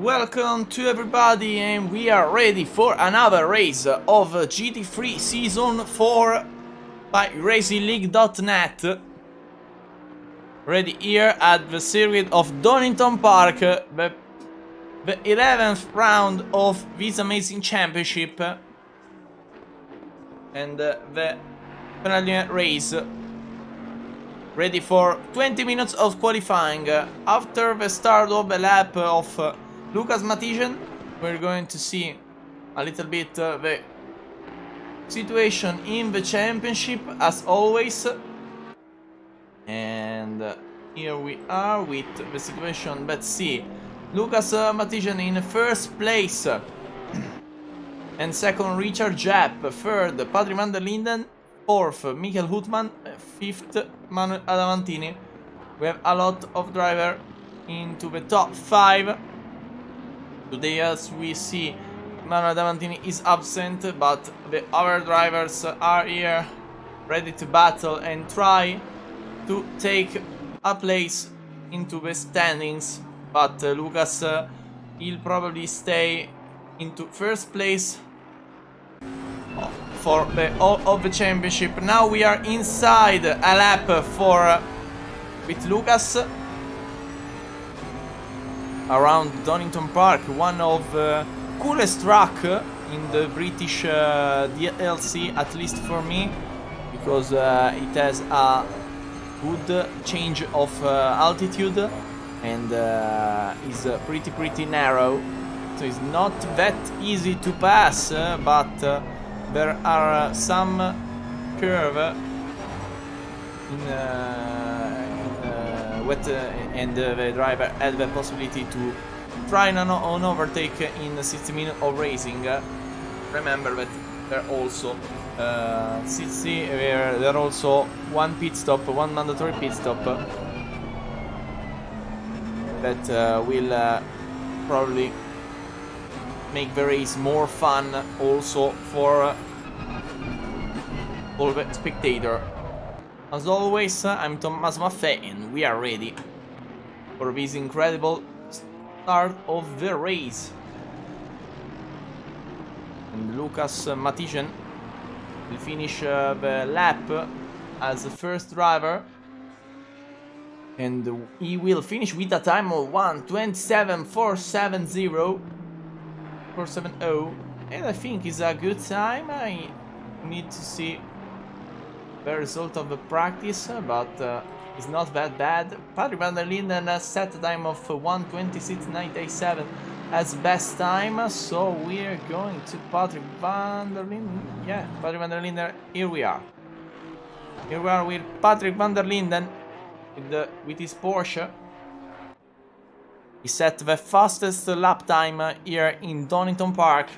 Welcome to everybody, and we are ready for another race of GT3 Season 4 by RacingLeague.net. Ready here at the circuit of Donington Park, the 11th round of this amazing championship, and the penultimate race. Ready for 20 minutes of qualifying. After the start of the lap of Lucas Mathiesen, we're going to see a little bit the situation in the championship as always. And here we are with the situation. Let's see. Lucas Mathiesen in first place. And second, Richard Japp. Third, Patrick van der Linden. Fourth, Michael Houtman. Fifth, Manuel Adamantini. We have a lot of drivers into the top 5. Today, as we see, Manuel Adamantini is absent, but the other drivers are here, ready to battle and try to take a place into the standings. But Lucas, he'll probably stay into first place for the all of the championship. Now we are inside a lap for with Lucas around Donington Park, one of the coolest track in the British DLC, at least for me, because it has a good change of altitude and is pretty narrow, so it's not that easy to pass, but there are some curve and the driver had the possibility to try an overtake in 60 minutes of racing. Remember that there are also there are also one pit stop, one mandatory pit stop that will probably make the race more fun also for all the spectator. As always, I'm Thomas Maffei, and we are ready for this incredible start of the race. And Lucas Mathiesen will finish the lap as the first driver, and he will finish with a time of 1:27.470, and I think it's a good time. I need to see the result of the practice, but it's not that bad. Patrick van der Linden has set a time of 1:26.987 as best time, so we're going to Patrick van der Linden. Yeah, Patrick van der Linden, here we are. Here we are with Patrick van der Linden with his Porsche. He set the fastest lap time here in Donington Park,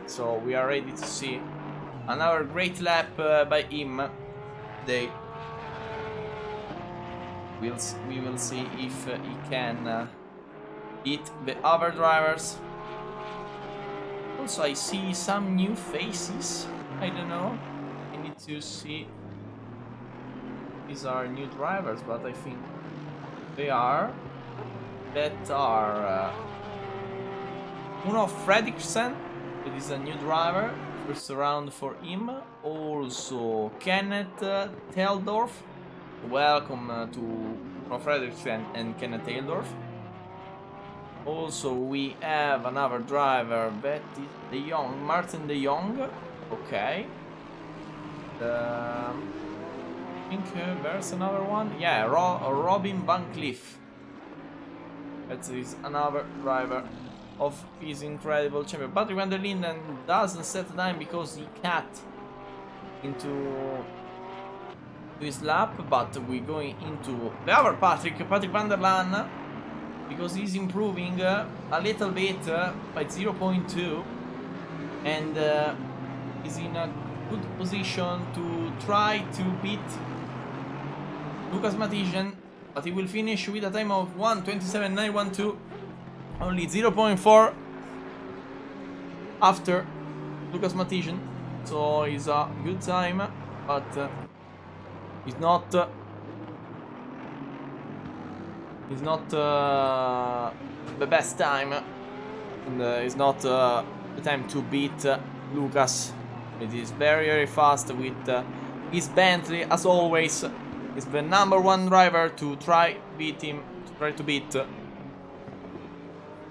so we are ready to see another great lap by him today. We will see if he can beat the other drivers. Also, I see some new faces. I don't know. I need to see. These are new drivers, but I think they are. That are Uno Fredriksen, that is a new driver, first round for him. Also Kenneth Teldorf, welcome to Uno Fredriksen and Kenneth Teldorf. Also we have another driver, that is De Jong, Martin De Jong. Okay. I think there's another one. Yeah, Robin Van Cliff. That is another driver of his incredible champion. Patrick van der Linden doesn't set the time because he cut into his lap, but we're going into the other Patrick van der Lan, because he's improving a little bit by 0.2, and is in a good position to try to beat Lucas Mathiesen. But he will finish with a time of 1:27.912, only 0.4 after Lucas Mathiesen. So it's a good time, but it's not the best time And it's not the time to beat Lucas. It is very, very fast with his Bentley, as always. He's the #1 driver to try to beat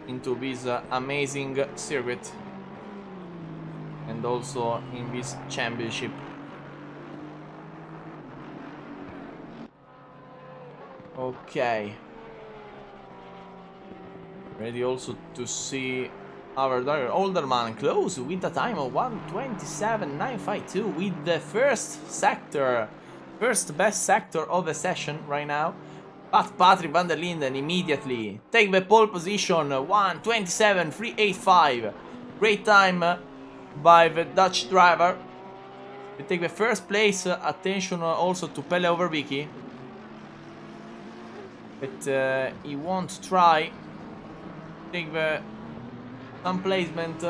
into this amazing circuit, and also in this championship. Okay. Ready also to see our driver Olderman close with a time of 1:27.952 with the first best sector of the session right now. But Patrick van der Linden immediately take the pole position, 1:27.385. Great time by the Dutch driver. We take the first place. Attention also to Pelle Overbicki. But he won't try take some placement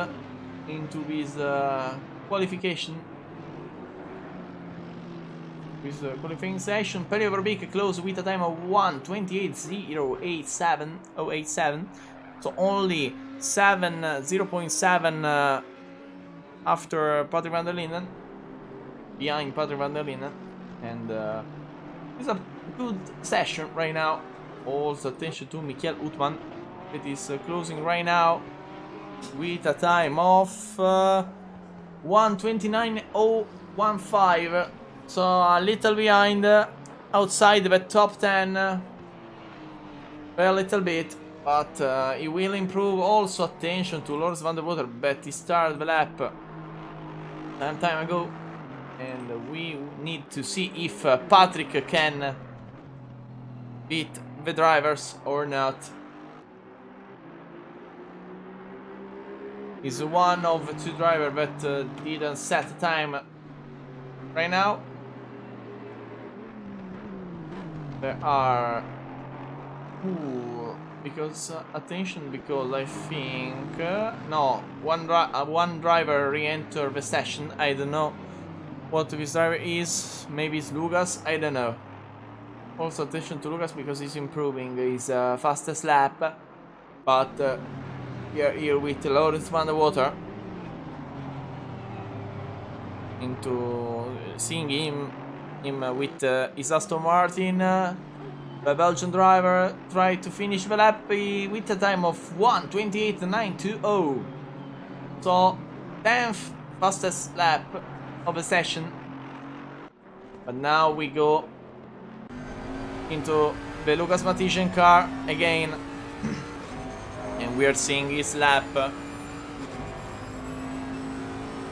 into this qualification. This qualifying session. Pelle Overbicki close with a time of 1:28.087. So only 0.7 after Patrick van der Linden. Behind Patrick van der Linden. And it's a good session right now. Also attention to Michael Utman. It is closing right now with a time of 1:29.015. So a little behind, outside the top 10, a little bit, but he will improve. Also attention to Lawrence van der Water, but he started the lap some time ago, and we need to see if Patrick can beat the drivers or not. He's one of the two drivers that didn't set the time right now. There are attention, because I think no, one driver re-entered the session. I don't know what this driver is. Maybe it's Lucas, I don't know. Also attention to Lucas because he's improving his fastest lap. But we are here with Lawrence van der Water. Into seeing him with his Aston Martin. The Belgian driver tried to finish the lap with a time of 1:28.920. So 10th fastest lap of the session. But now we go into the Lucas Mathiesen car again. And we are seeing his lap.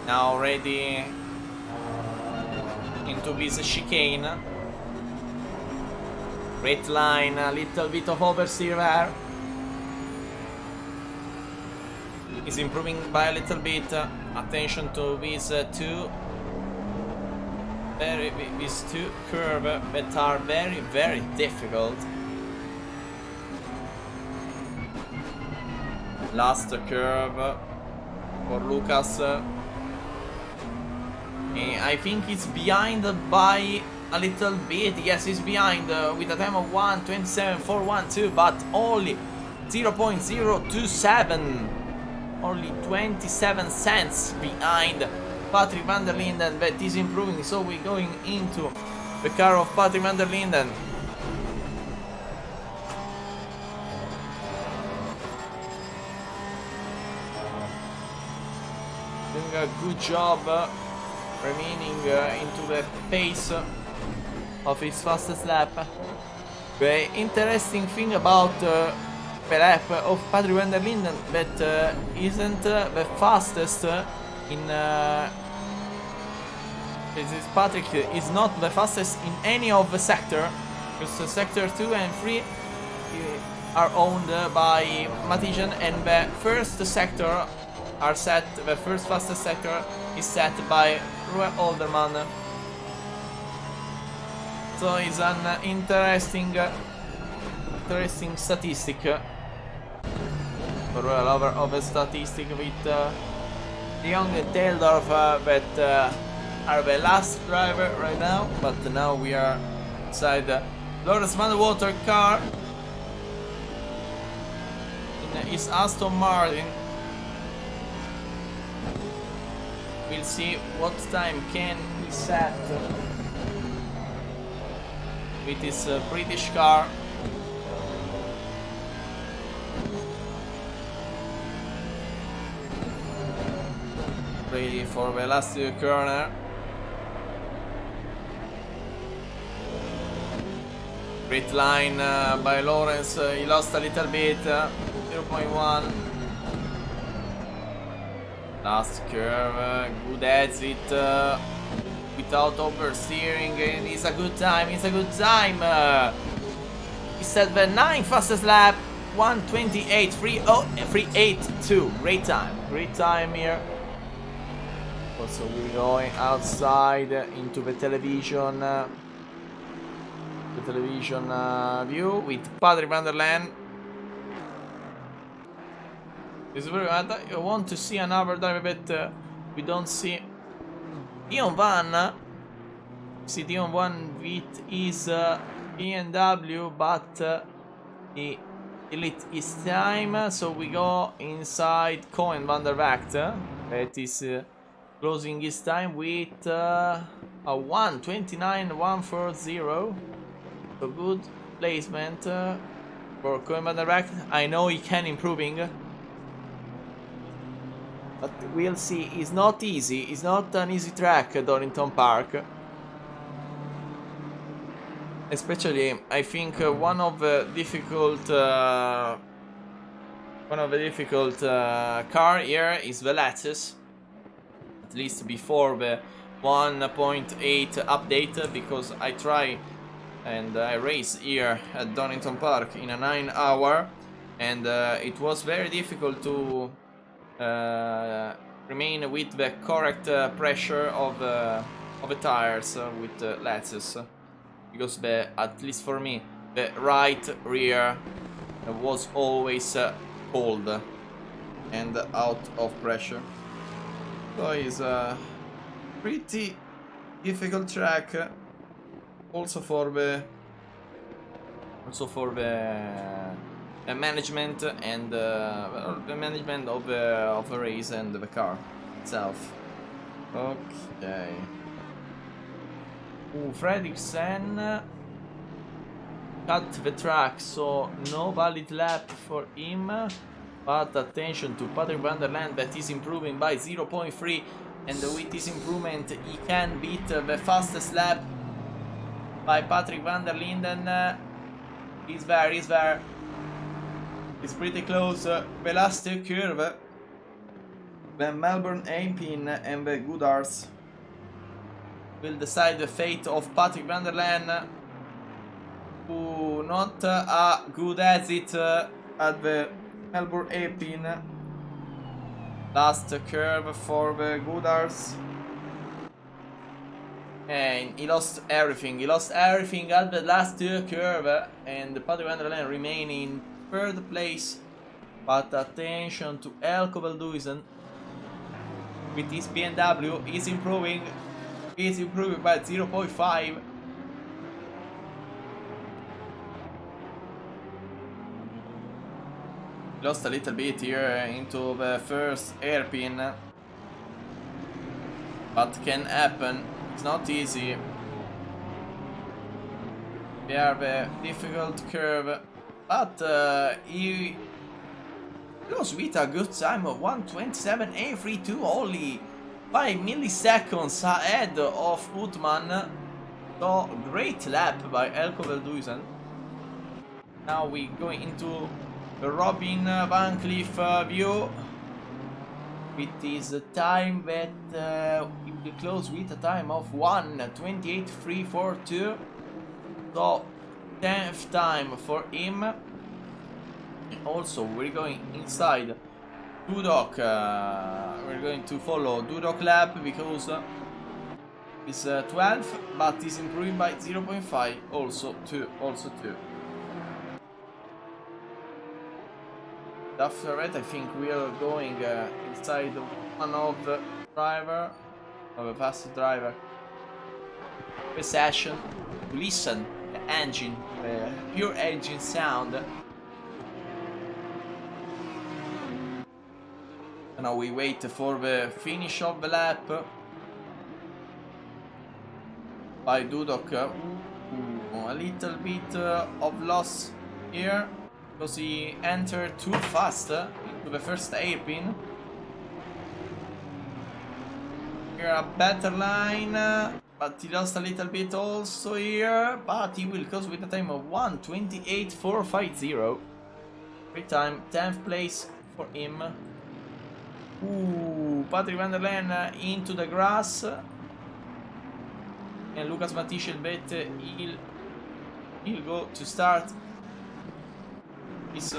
Now ready into this chicane. Great line, a little bit of oversteer there. He's improving by a little bit. Attention to these two curves that are very, very difficult. Last curve for Lucas. I think it's behind by a little bit. Yes, he's behind with a time of 1:27.412, but only 0.027. Only 27 cents behind Patrick van der Linden, that is improving. So we're going into the car of Patrick van der Linden. Doing a good job remaining into the pace of his fastest lap. The interesting thing about the lap of Patrick van der Linden that isn't the fastest in Patrick is not the fastest in any of the sector, because sector 2 and 3 are owned by Mathiesen, and the first sector are set, the first fastest sector is set by Roel Olderman. So it's an interesting statistic for a lover of a statistic with the young Teldorf that are the last driver right now. But now we are inside the Lawrence van der Water car in his Aston Martin. We'll see what time can he set with his British car. Ready for the last corner. Great line by Lawrence. He lost a little bit. 0.1. Last curve. Good exit. Without oversteering. And it's a good time. It's a good time. He set the 9th fastest lap. 1:28.382. Great time. Great time here. Also, we're going outside into the television. View with Patrick van der Laan. It's very bad. I want to see another driver, but we don't see Dion Van. See Dion Van with his BMW, but he delete his time. So we go inside Cohen van der Wacht. That is closing his time with a 1:29.140. So good placement for Cohen van der Wacht. I know he can improving, but we'll see. It's not easy. It's not an easy track, Donington Park. Especially, I think one of the difficult car here is the Lexus. At least before the 1.8 update, because I try and I race here at Donington Park in a 9-hour, and it was very difficult to remain with the correct pressure of the tires with the Lexus, because at least for me the right rear was always cold and out of pressure. So it's a pretty difficult track. Also for the management and the management of the race and the car itself. Okay. Fredriksen cut the track, so no valid lap for him. But attention to Patrick van der Laan, that is improving by 0.3, and with this improvement he can beat the fastest lap by Patrick van der Linden. He's there. It's pretty close. The last curve, the Melbourne A-pin and the Goodars will decide the fate of Patrick van der Laan, who not a good exit at the Melbourne A-pin. Last curve for the Goodars. And he lost everything. He lost everything at the last curve, and Patrick van der Laan remain in 3rd place. But attention to Elko Velduisen with his BMW. He's improving by 0.5. Lost a little bit here into the first hairpin, but can happen. It's not easy. They are the difficult curve, but he goes with a good time of 1:27.832, only 5 milliseconds ahead of Utman. So great lap by Elko Velduisen. Now we go into the Robin Van Cliff view with his time that he will close with a time of 1:28.342. So 10th time for him. And also we're going inside Dudok. We're going to follow Dudok lap because he's 12th, but he's improving by 0.5. Also 2. After that, I think we are going inside one of the fast driver session to listen the engine, the pure engine sound. Now we wait for the finish of the lap by Dudok. A little bit of loss here because he entered too fast into the first hairpin. Here a better line, but he lost a little bit also here, but he will close with a time of 1:28.450. Great time, 10th place for him. Patrick van der Len into the grass. And Lucas Matthijssen bet he'll go to start his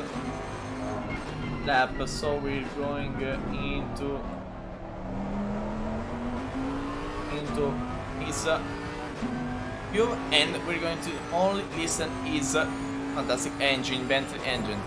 lap, so we're going into his view, and we're going to only listen his fantastic engine, Bentley engine.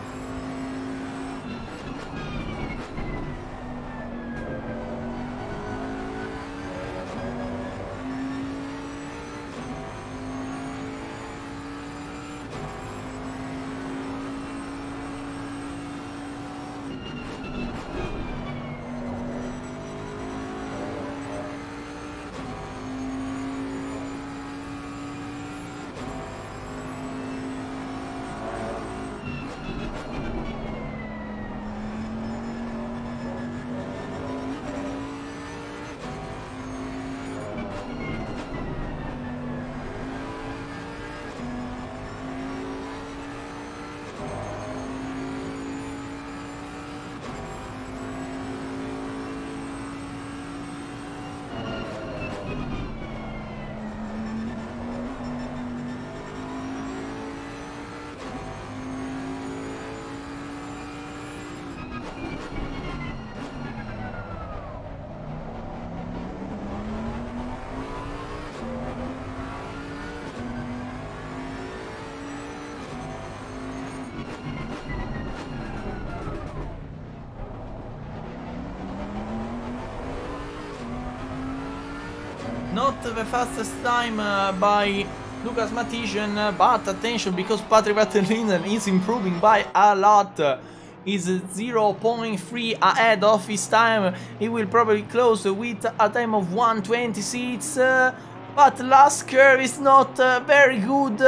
Not the fastest time by Lucas Matthijssen, but attention, because Patrick van der Linden is improving by a lot. He's 0.3 ahead of his time. He will probably close with a time of 1:26, but last curve is not very good,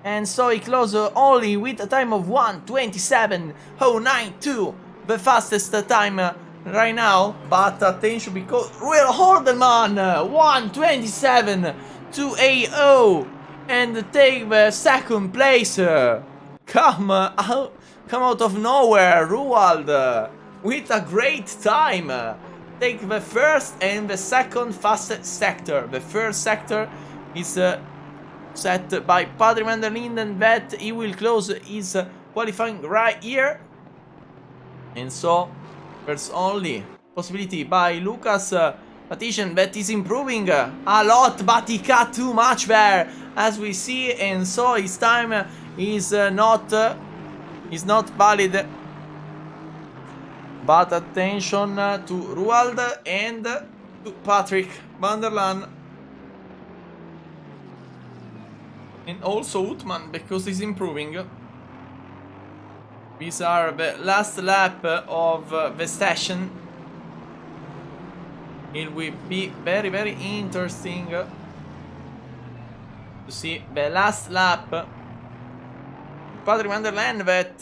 and so he closes only with a time of 1:27.092, the fastest time right now. But attention, because Will Horderman 1:27.280 and take the second place. Come out of nowhere, Ruwald with a great time. Take the first and the second fastest sector. The first sector is set by Patrick van der Linden, that he will close his qualifying right here, and so there's only possibility by Lucas Matthijssen, that is improving a lot, but he cut too much there, as we see, and so his time is not valid. But attention to Ruwald and to Patrick van der Len, and also Utman, because he's improving. These are the last lap of the session. It will be very, very interesting to see the last lap. Patrick van der Len, that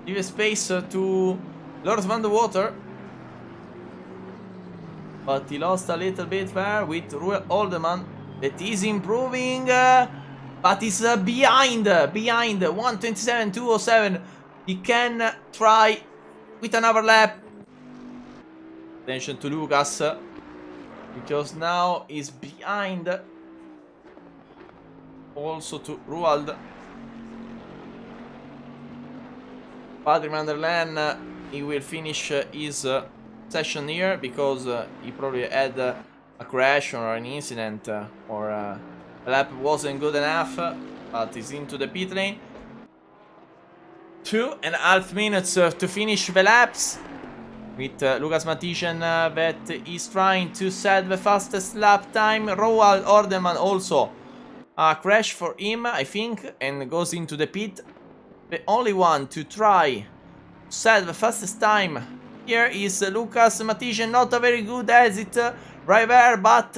give space to Lord van der Water, but he lost a little bit there with Roel Olderman, that is improving. But he's behind 1:27.207. He can try with another lap. Attention to Lucas, because now he's behind. Also to Ruwald. Patrick van der Len, he will finish his session here, because he probably had a crash or an incident, or the lap wasn't good enough, but he's into the pit lane. 2.5 minutes to finish the laps, with Lucas Matthijssen that is trying to set the fastest lap time. Roald Ordeman also a crash for him, I think, and goes into the pit. The only one to try set the fastest time Here is Lucas Matician, not a very good exit right there, but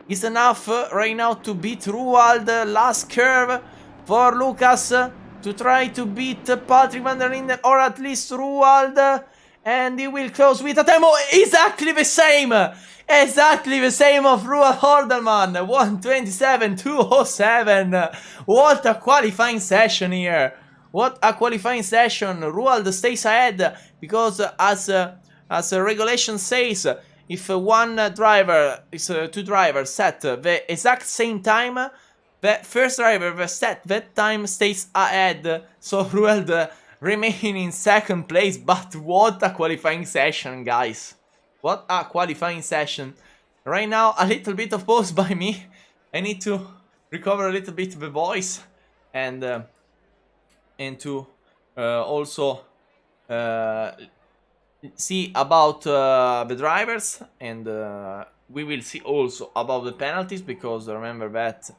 is enough right now to beat Ruwald. Last curve for Lucas to try to beat Patrick van der Linden, or at least Ruwald, and he will close with a time exactly the same of Ruwald Hordelman, 1:27.207. What a qualifying session here. What a qualifying session. Ruwald stays ahead because as regulation says, if one driver is two drivers set the exact same time, the first driver that set that time stays ahead. So Ruwald remain in second place, but what a qualifying session, guys. What a qualifying session. Right now, a little bit of pause by me. I need to recover a little bit the voice and to also see about the drivers, and we will see also about the penalties, because remember that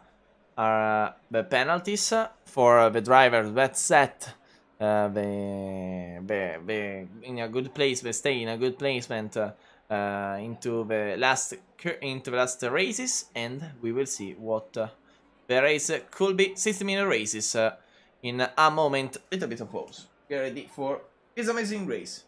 are the penalties for the drivers that set in a good place, they stay in a good placement into the last races, and we will see what the race could be. 60-minute races in a moment. Little bit of pause. Get ready for this amazing race.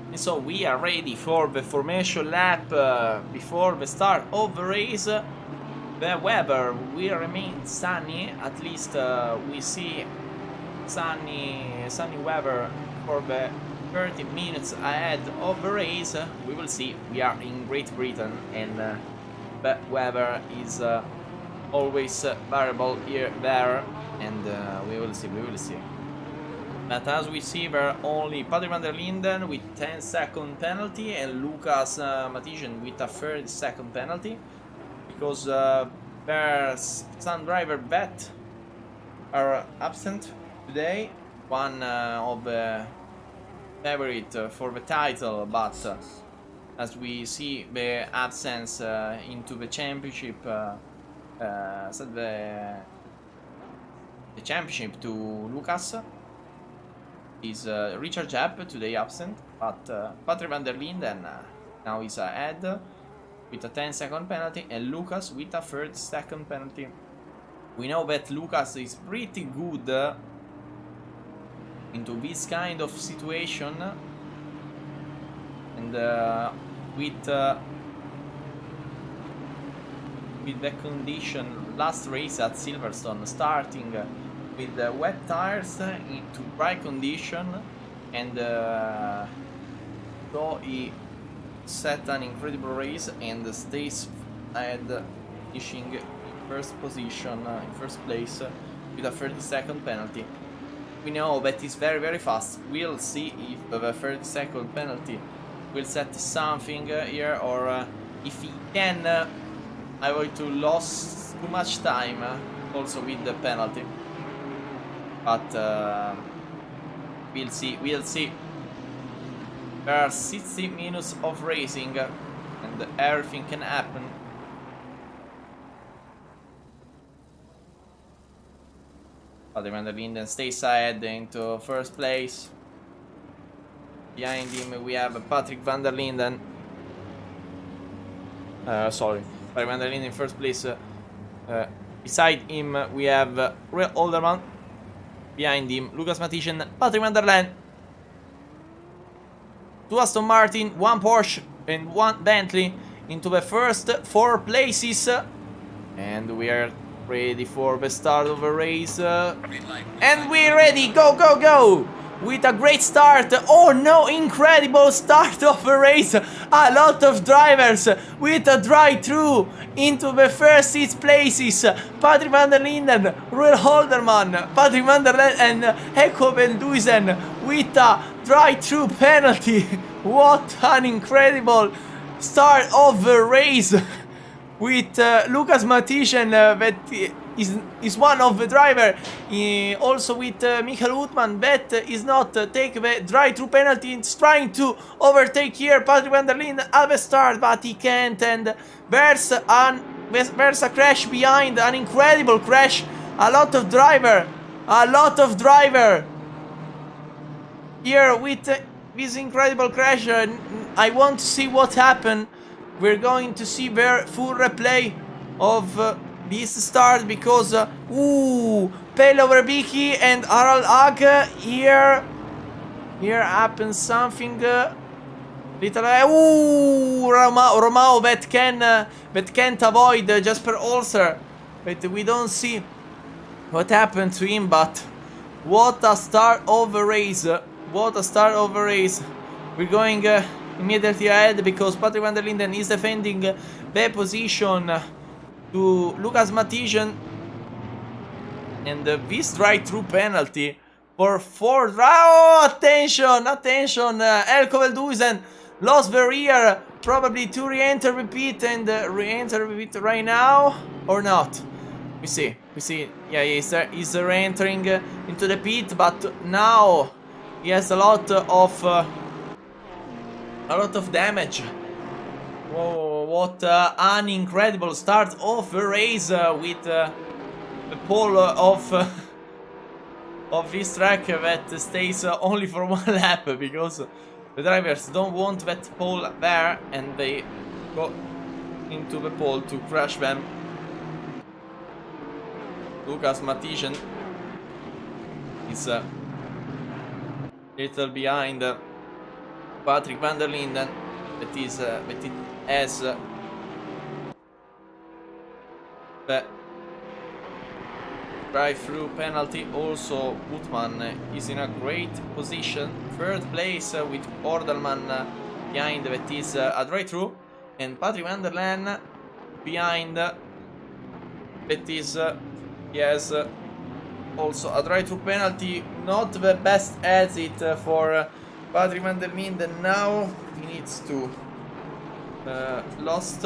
And so we are ready for the formation lap before the start of the race. The weather will remain sunny, at least we see sunny weather for the 30 minutes ahead of the race. We will see. We are in Great Britain, and the weather is always variable here, there, and we will see. But as we see, there are only Patrick van der Linden with 10-second penalty and Lucas Mathiesen with a 30-second penalty. Because there's some driver that are absent today. One of the favorite for the title, but as we see the absence into the championship, so the championship to Lucas is Richard Jepp today absent, but Patrick van der Linden now is ahead with a 10-second penalty and Lucas with a 30-second penalty. We know that Lucas is pretty good into this kind of situation, and with the condition last race at Silverstone, starting with the wet tires into dry condition, and so he set an incredible race and stays ahead, finishing in first position, in first place, with a 30-second penalty. We know that he's very fast. We'll see if the 30-second penalty will set something here, or if he can avoid to lose too much time also with the penalty. But we'll see. There are 60 minutes of racing and everything can happen. Patrick van der Linden stays ahead into first place. Behind him we have Patrick van der Linden. Patrick van der Linden in first place. Beside him we have Real Olderman. Behind him Lucas Mathiesen, Patrick van der Linden. 2 Aston Martin, 1 Porsche and 1 Bentley into the first 4 places. And we are ready for the start of the race. And we're ready, go! With a great start. Oh no, incredible start of the race. A lot of drivers with a drive-through into the first 6 places. Patrick van der Linden, Ruel Holderman, Patrick van der Linden and Heiko van Duisen with a drive-through penalty. What an incredible start of the race. With Lucas Mathiesen that is one of the driver, also with Michael Utman that is not take the drive-through penalty. It's trying to overtake here Patrick van der Linden at the start, but he can't, and there's a crash behind, an incredible crash. A lot of driver here with this incredible crash. I want to see what happened. We're going to see their full replay of this start, because Pelle Overbicki and Harald Hage here happens something little. Romao that can't avoid Jasper Olser, but we don't see what happened to him. But what a start of the race! We're going immediately ahead because Patrick van der Linden is defending the position to Lucas Mathiesen, and this drive-through penalty for 4 attention, Elko Velduisen lost the rear, probably to re-enter repeat, and re-enter repeat right now or not. We see, yeah, he's re-entering into the pit, but now he has a lot of damage. Whoa, what an incredible start of the race with the pole of this track that stays only for 1 lap, because the drivers don't want that pole there and they go into the pole to crash them. Lucas Mathiesen is a little behind Patrick van der Linden, that it has the drive-through penalty. Also, Utman is in a great position, 3rd place with Ordelman behind, that is a drive-through, and Patrick van der Linden behind, that is he has also a drive-through penalty not the best exit for Patrick van der Linden. Now he needs to lost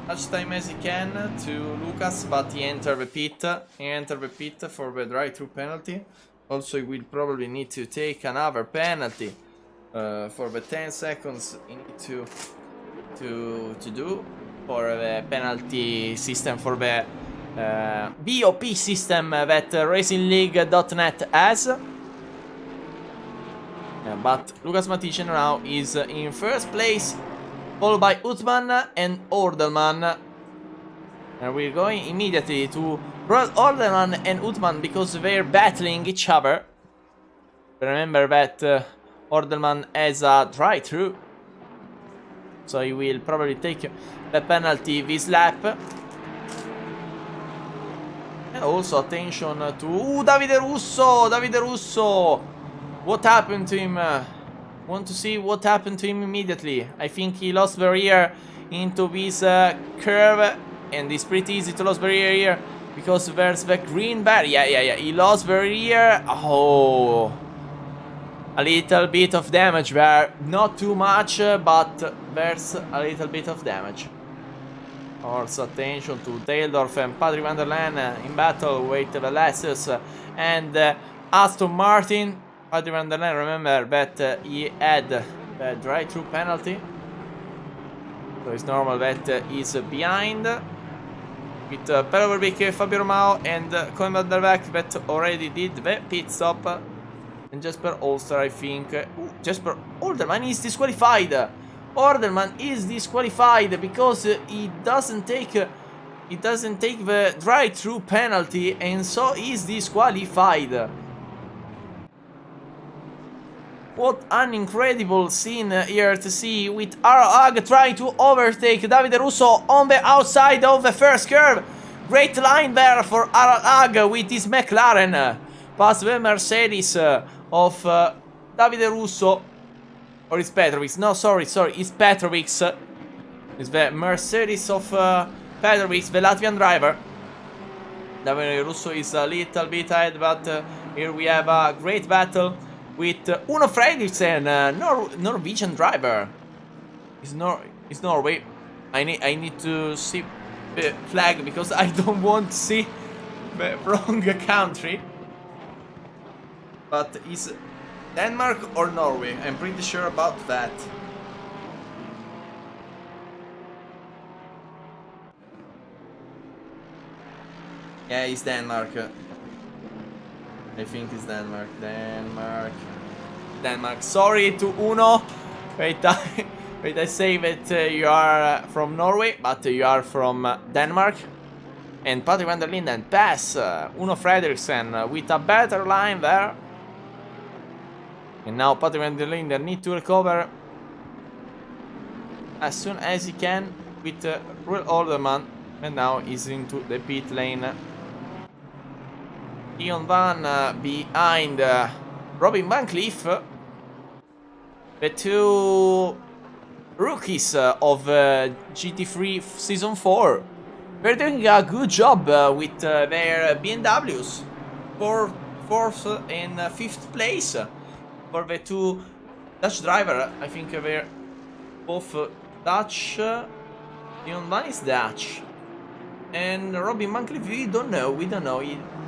much time as he can to Lucas, but he entered the pit. He entered the pit for the drive-through penalty. Also, he will probably need to take another penalty for the 10 seconds he needs to do for the penalty system, for the BOP system that RacingLeague.net has. But Lucas Matician now is in first place, followed by Uthman and Ordelman. And we're going immediately to Ordelman and Uthman because they're battling each other. Remember that Ordelman has a drive-through, so he will probably take the penalty this lap. And also attention to Davide Russo. What happened to him? Want to see what happened to him immediately. I think he lost the rear into this curve, and it's pretty easy to lose the rear here because there's the green bar. Yeah. He lost the rear. Oh, a little bit of damage there. Not too much, but there's a little bit of damage. Also attention to Taildorf and Patrick van der Linden in battle with the Lexus and Aston Martin. Patrick van der Linden, remember that he had the drive-through penalty, so it's normal that he's behind. With Per Overbeek, Fabio Romao and Koen van der Beek that already did the pit stop. And Jesper Olster, I think. Jesper Ordelman is disqualified. Ordelman is disqualified because he doesn't take the drive-through penalty, and so he's disqualified. What an incredible scene here to see, with Arag trying to overtake Davide Russo on the outside of the first curve. Great line there for Arag with his McLaren past the Mercedes of Davide Russo. Or is Petrovic? No, sorry, it's Petrovic. It's the Mercedes of Petrovic, the Latvian driver. Davide Russo is a little bit ahead, but here we have a great battle with Uno Fredriksen, Norwegian driver. It's Norway. I need to see the flag because I don't want to see the wrong country. But is Denmark or Norway? I'm pretty sure about that. Yeah, it's Denmark. I think it's Denmark. Denmark. Sorry to Uno. Wait, I say that you are from Norway, but you are from Denmark. And Patrick van der Linden pass Uno Fredriksen with a better line there. And now Patrick van der Linden need to recover as soon as he can with Ruel Ordelman. And now he's into the pit lane. Dion Van behind Robin Van Cliff. The two rookies of GT3 Season 4. They're doing a good job with their BMWs. 4th and 5th place for the two Dutch drivers. I think they're both Dutch. Dion Van is Dutch. And Robin Van Cliff, we don't know. He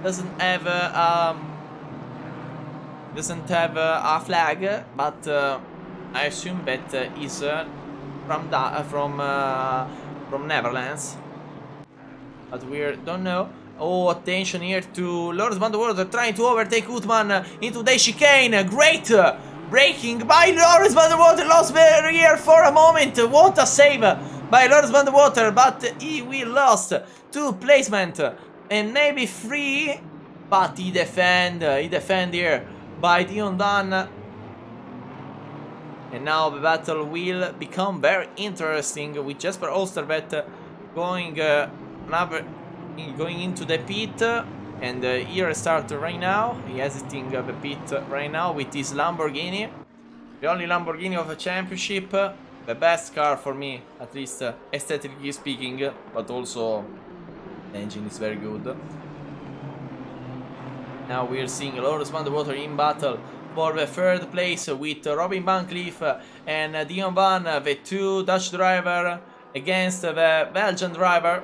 doesn't have a flag, but I assume that he's from Netherlands. But we don't know. Oh, attention here to Lawrence van der Water trying to overtake Uthman into the chicane. Great braking by Lawrence van der Water. Lost the rear for a moment. What a save by Lawrence van der Water, but he will lost 2 placement and maybe 3. But he defend here by Dion Van. And now the battle will become very interesting with Jesper Ostervet going into the pit, and here start right now. He exiting the pit right now with his Lamborghini, the only Lamborghini of the championship, the best car for me, at least aesthetically speaking, but also the engine is very good. Now we're seeing Lawrence Van der Water in battle for the third place with Robin Van Cliff and Dion Van, the two Dutch driver against the Belgian driver.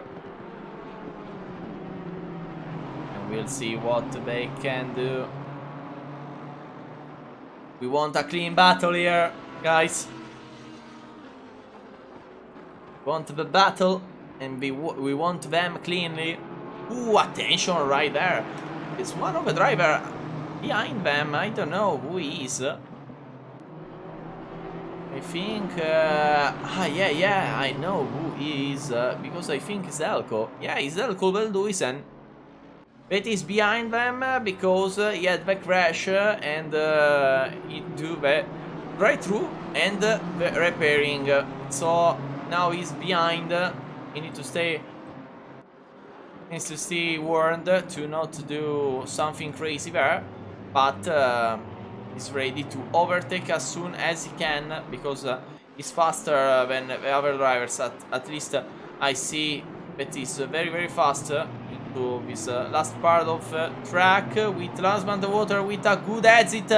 And we'll see what they can do. We want a clean battle here, guys. We want the battle and we want them cleanly. Ooh, attention right there. It's one of the driver behind them. I don't know who he is. I think... yeah, I know who he is. Because I think it's Elko. Yeah, it's Elko Velduisen. That is behind them because he had the crash and he do the drive-through and the repairing. So now he's behind. He needs to stay warned to not do something crazy there, but he's ready to overtake as soon as he can because he's faster than the other drivers. At least I see that he's very very fast into this last part of track with Lance Van der Water with a good exit,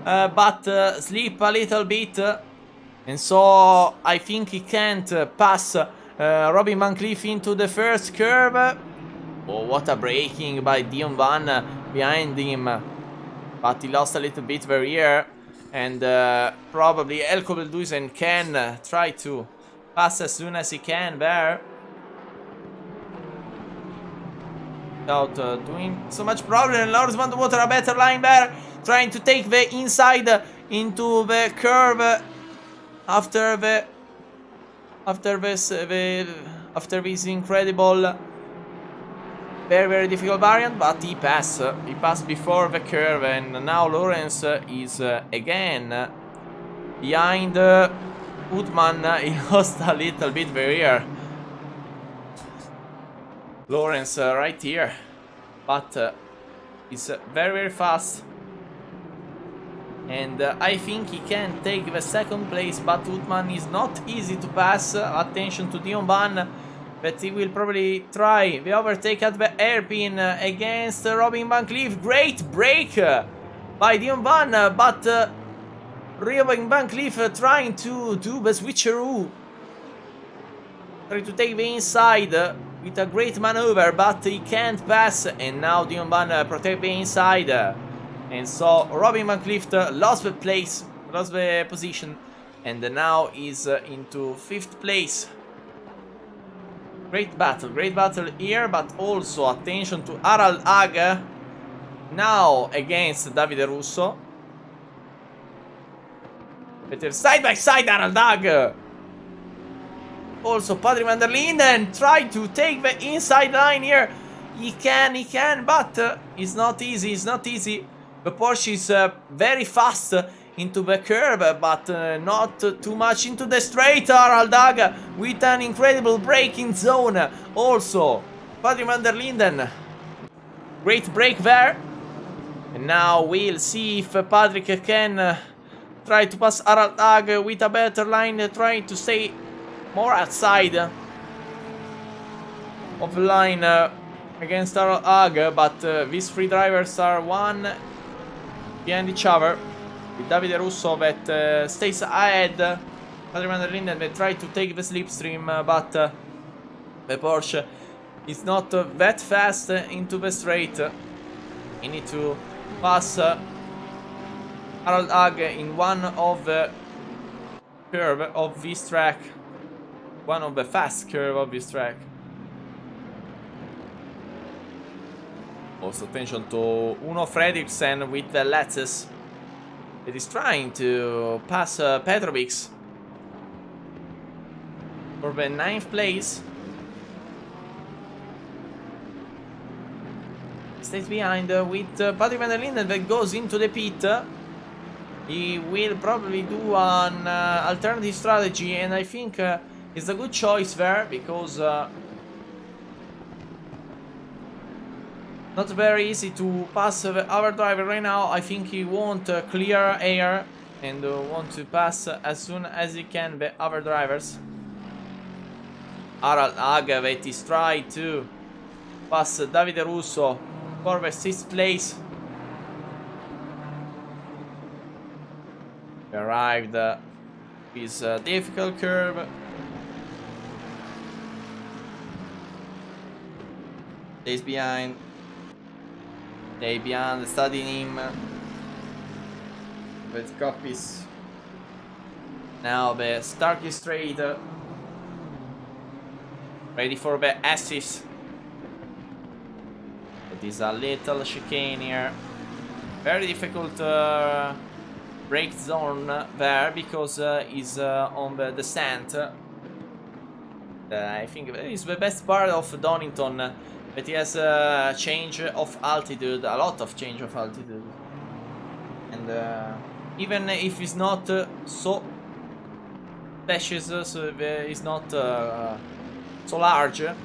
but slip a little bit, and so I think he can't pass Robin Van Cliff into the first curve. Oh, what a braking by Dion Van behind him. But he lost a little bit there here. And probably Elko Velduisen can try to pass as soon as he can there. Without doing so much problem. Lawrence Van der Water a better line there. Trying to take the inside into the curve after this incredible... very very difficult variant, but he passed before the curve, and now Lawrence is again behind Utman. He lost a little bit very here. Lawrence right here, but he's very very fast, and I think he can take the second place, but Utman is not easy to pass. Attention to Dion Van, but he will probably try the overtake at the hairpin against Robin Van Cliff. Great break by Dion Van, but Robin Van Cliff trying to do the switcheroo. Trying to take the inside with a great maneuver, but he can't pass, and now Dion Van protect the inside. And so Robin Van Cliff lost the position, and now is into 5th place. Great battle here, but also attention to Harald Hage now against Davide Russo. Better side by side Harald Hage. Also Patrick van der Linden try to take the inside line here. He can, but it's not easy. The Porsche is very fast into the curve, but not too much into the straight. Harald Hage with an incredible braking zone. Also, Patrick van der Linden. Great break there. And now we'll see if Patrick can try to pass Harald Hage with a better line, trying to stay more outside of the line against Harald Hage, but these three drivers are one behind each other. With Davide Russo that stays ahead. Patrick van der Linden may try to take the slipstream, but the Porsche is not that fast into the straight. You need to pass Harald Hage in one of the curve of this track. One of the fast curve of this track. Also attention to Uno Fredriksen with the Lexus. It is trying to pass Petrovic for the 9th place. Stays behind with Patrick van der Linden that goes into the pit. He will probably do an alternative strategy, and I think it's a good choice there because not very easy to pass the other driver right now. I think he won't clear air and want to pass as soon as he can the other drivers. Harald Hage that is trying to pass Davide Russo for the 6th place. We arrived this difficult curve. Stays behind. Stay behind, studying him. With copies. Now the Starkey Straight. Ready for the assist. It is a little chicane here. Very difficult break zone there because it's on the descent. I think it's the best part of Donington. But it has a change of altitude, a lot of change of altitude. And even if it's not so spacious, so it's not so large, it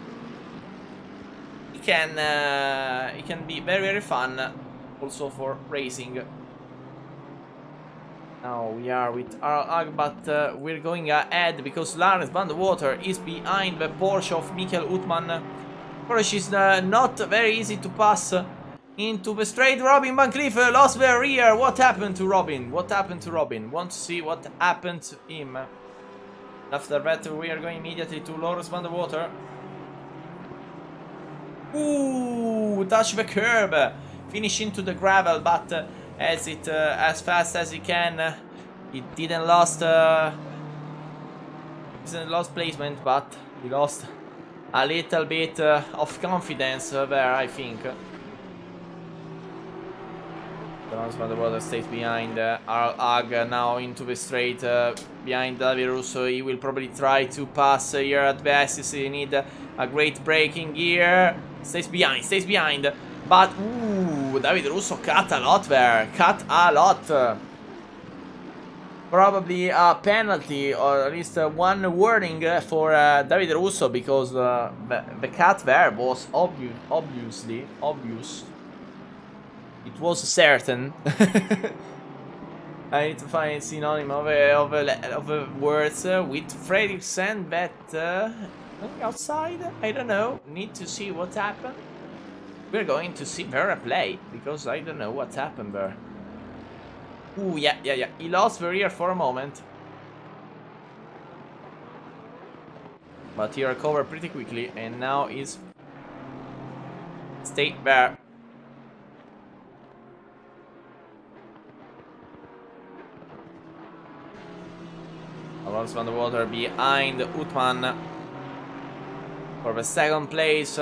can be very, very fun also for racing. Now we are with RacingLeague, but we're going ahead because Lawrence van der Water is behind the Porsche of Michael Utman. Porsche is not very easy to pass into the straight. Robin Van Cleef lost the rear. What happened to Robin? What happened to Robin? Want to see what happened to him? After that, we are going immediately to Lawrence van der Water. Ooh, touch the curb. Finish into the gravel, but as fast as he can. He didn't lost placement, but he lost a little bit of confidence there, I think. Lawrence van der Water stays behind RacingLeague now into the straight behind David Russo. He will probably try to pass here at the assist. He need a great braking gear. Stays behind. But ooh, David Russo cut a lot there. Cut a lot. Probably a penalty or at least one warning for David Russo because the cut there was obvious. It was certain. I need to find a synonym of words with Fredriksen, but outside, I don't know. Need to see what happened. We're going to see the replay because I don't know what happened there. Ooh, yeah. He lost the rear for a moment. But he recovered pretty quickly and now he's stayed there. Lawrence van der Water behind Utman for the second place.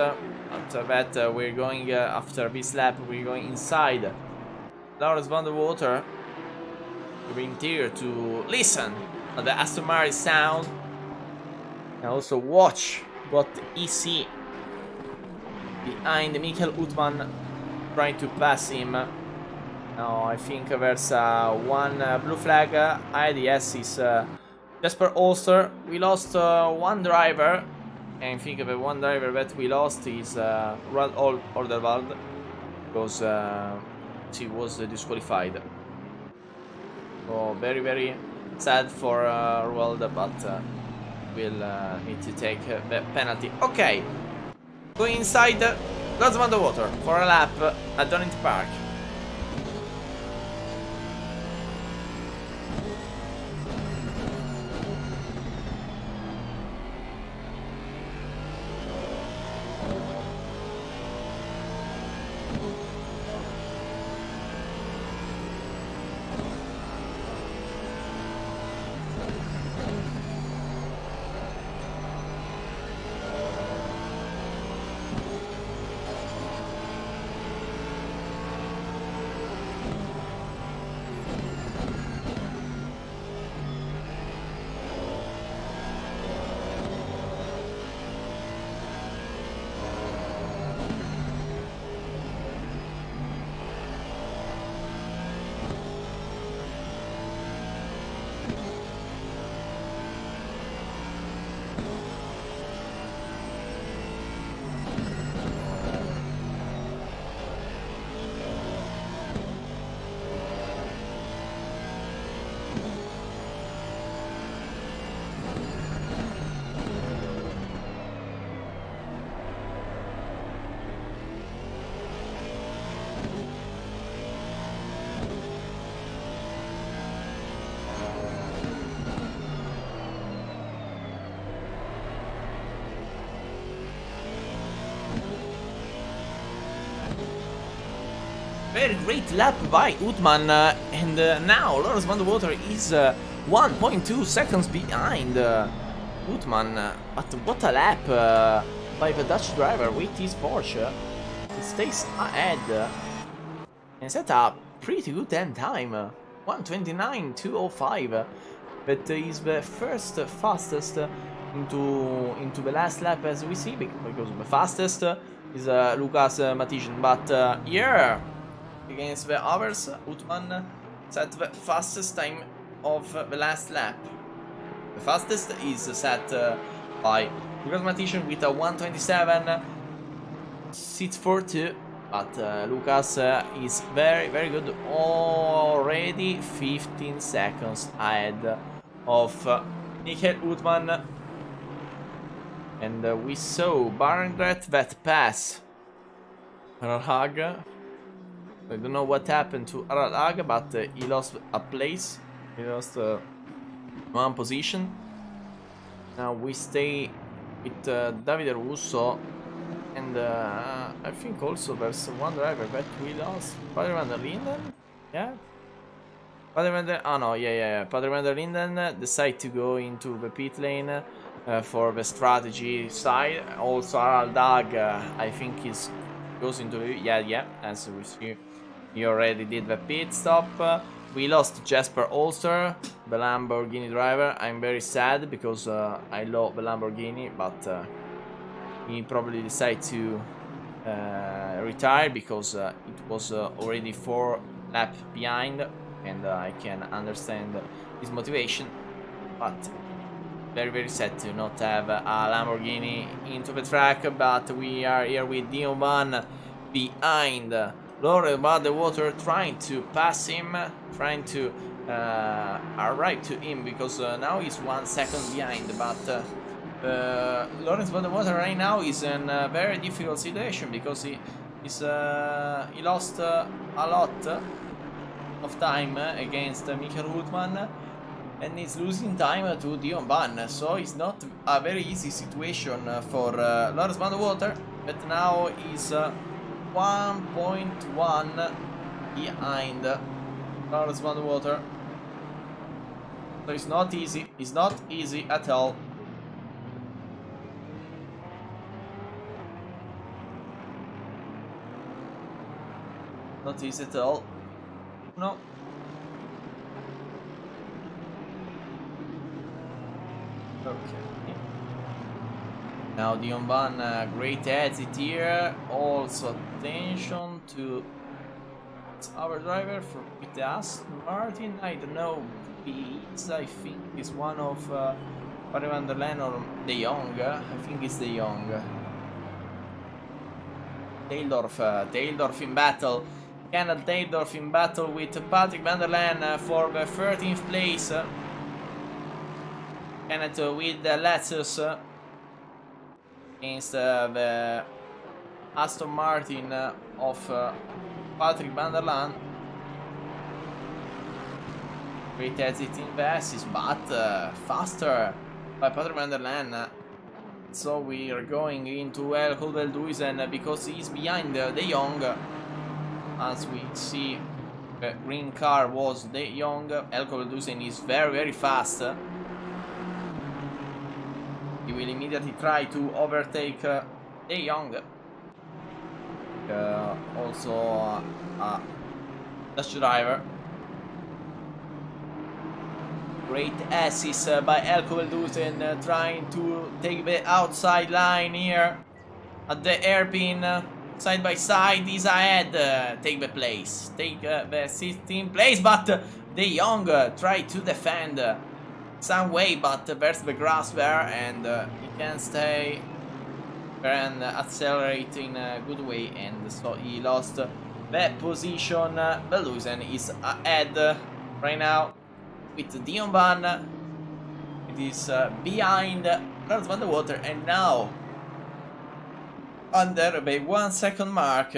After that, we're going, after this lap, we're going inside Lawrence van der Water. We're interior to listen to the Aston Martin sound and also watch what he see behind Michael Utman trying to pass him. Now I think there's one blue flag. IDS is Jesper Olster. We lost one driver, and I think the one driver that we lost is Rad Orderwald because she was disqualified. So very, very sad for Orderwald, but we'll need to take the penalty. Okay, going inside Lawrence van der Water for a lap at Donington Park. very great lap by Uthman, and now Lawrence van der Water is 1.2 seconds behind Uthman. But what a lap by the Dutch driver with his Porsche. He stays ahead and set up pretty good end time, 1:29.205. But is the first fastest into the last lap, as we see, because the fastest is Lucas Matischen. But here, against the others, Uthman set the fastest time of the last lap. The fastest is set by Lucas Matischen with a 1:27.642. But Lucas is very good, already 15 seconds ahead of Michael Uthman. And we saw Barendrecht that pass Aralhag. I don't know what happened to Aralhag, but he lost a place. He lost one position. Now we stay with Davide Russo. And I think also there's one driver that we lost. Padre van der Linden? Yeah? Padre van der... Oh no, yeah. Padre van der Linden decided to go into the pit lane for the strategy side. Also Aralhag, I think goes into... Yeah, as we see. He already did the pit stop. We lost Jasper Olster, the Lamborghini driver. I'm very sad because I love the Lamborghini, but... he probably decided to retire because it was already 4 laps behind, and I can understand his motivation. But very sad to not have a Lamborghini into the track. But we are here with Dion Van behind Lawrence van der Water, trying to pass him, trying to arrive to him, because now he's 1 second behind. But Lawrence van der Water right now is in a very difficult situation because he lost a lot of time against Michael Uthman, and is losing time to Dion Van. So it's not a very easy situation for Lawrence van der Water, but now he's 1.1 behind Lawrence van der Water. So it's not easy. It's not easy at all. Not easy at all. No. Okay. Now Dion Van, great exit here. Also attention to our driver with the Aston Martin. I don't know. I think is one of Padre van der Len or De Jong. I think it's De Jong. Taildorf in battle. Kenneth Taildorf in battle with Patrick van der Len for the 13th place. Kenneth with the Lexus against the Aston Martin of Patrick van der Len. Great exit in the assist, but faster by Patrick van der Len. So we are going into El Colvelduisen because he's behind De Jong. As we see, the green car was De Jong. El Colvelduisen is very fast. He will immediately try to overtake De Jong. Also a Dutch driver. Great assist by El Colvelduisen, trying to take the outside line here at the hairpin. Side by side, he's ahead. Take the place. Take the 16th place, but De Jong tried to defend some way, but there's the grass there, and he can stay there and accelerate in a good way, and so he lost that position. Belusen is ahead right now with Dion Van. It is behind Lawrence van der Water, and now under the 1 second mark.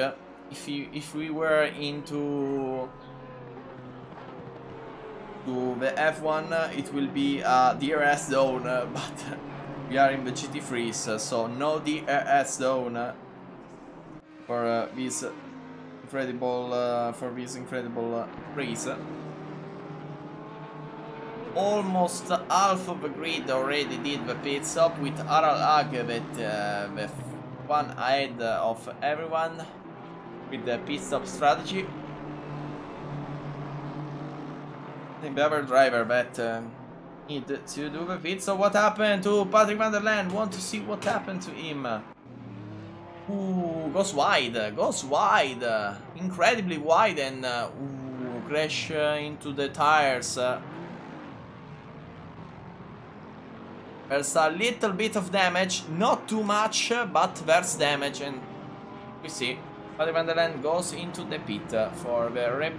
If we were into the F1, it will be a DRS zone, but we are in the GT3s, so no DRS zone for this incredible race. Almost half of the grid already did the pit stop, with RacingLeague the one ahead of everyone with the pit stop strategy. I think the other driver that need to do the pit. So what happened to Patrick van der Leyen? Want to see what happened to him. Ooh, goes wide, incredibly wide, and ooh, crash into the tires. There's a little bit of damage, not too much, but there's damage, and we see Patrick van der Leyen goes into the pit for the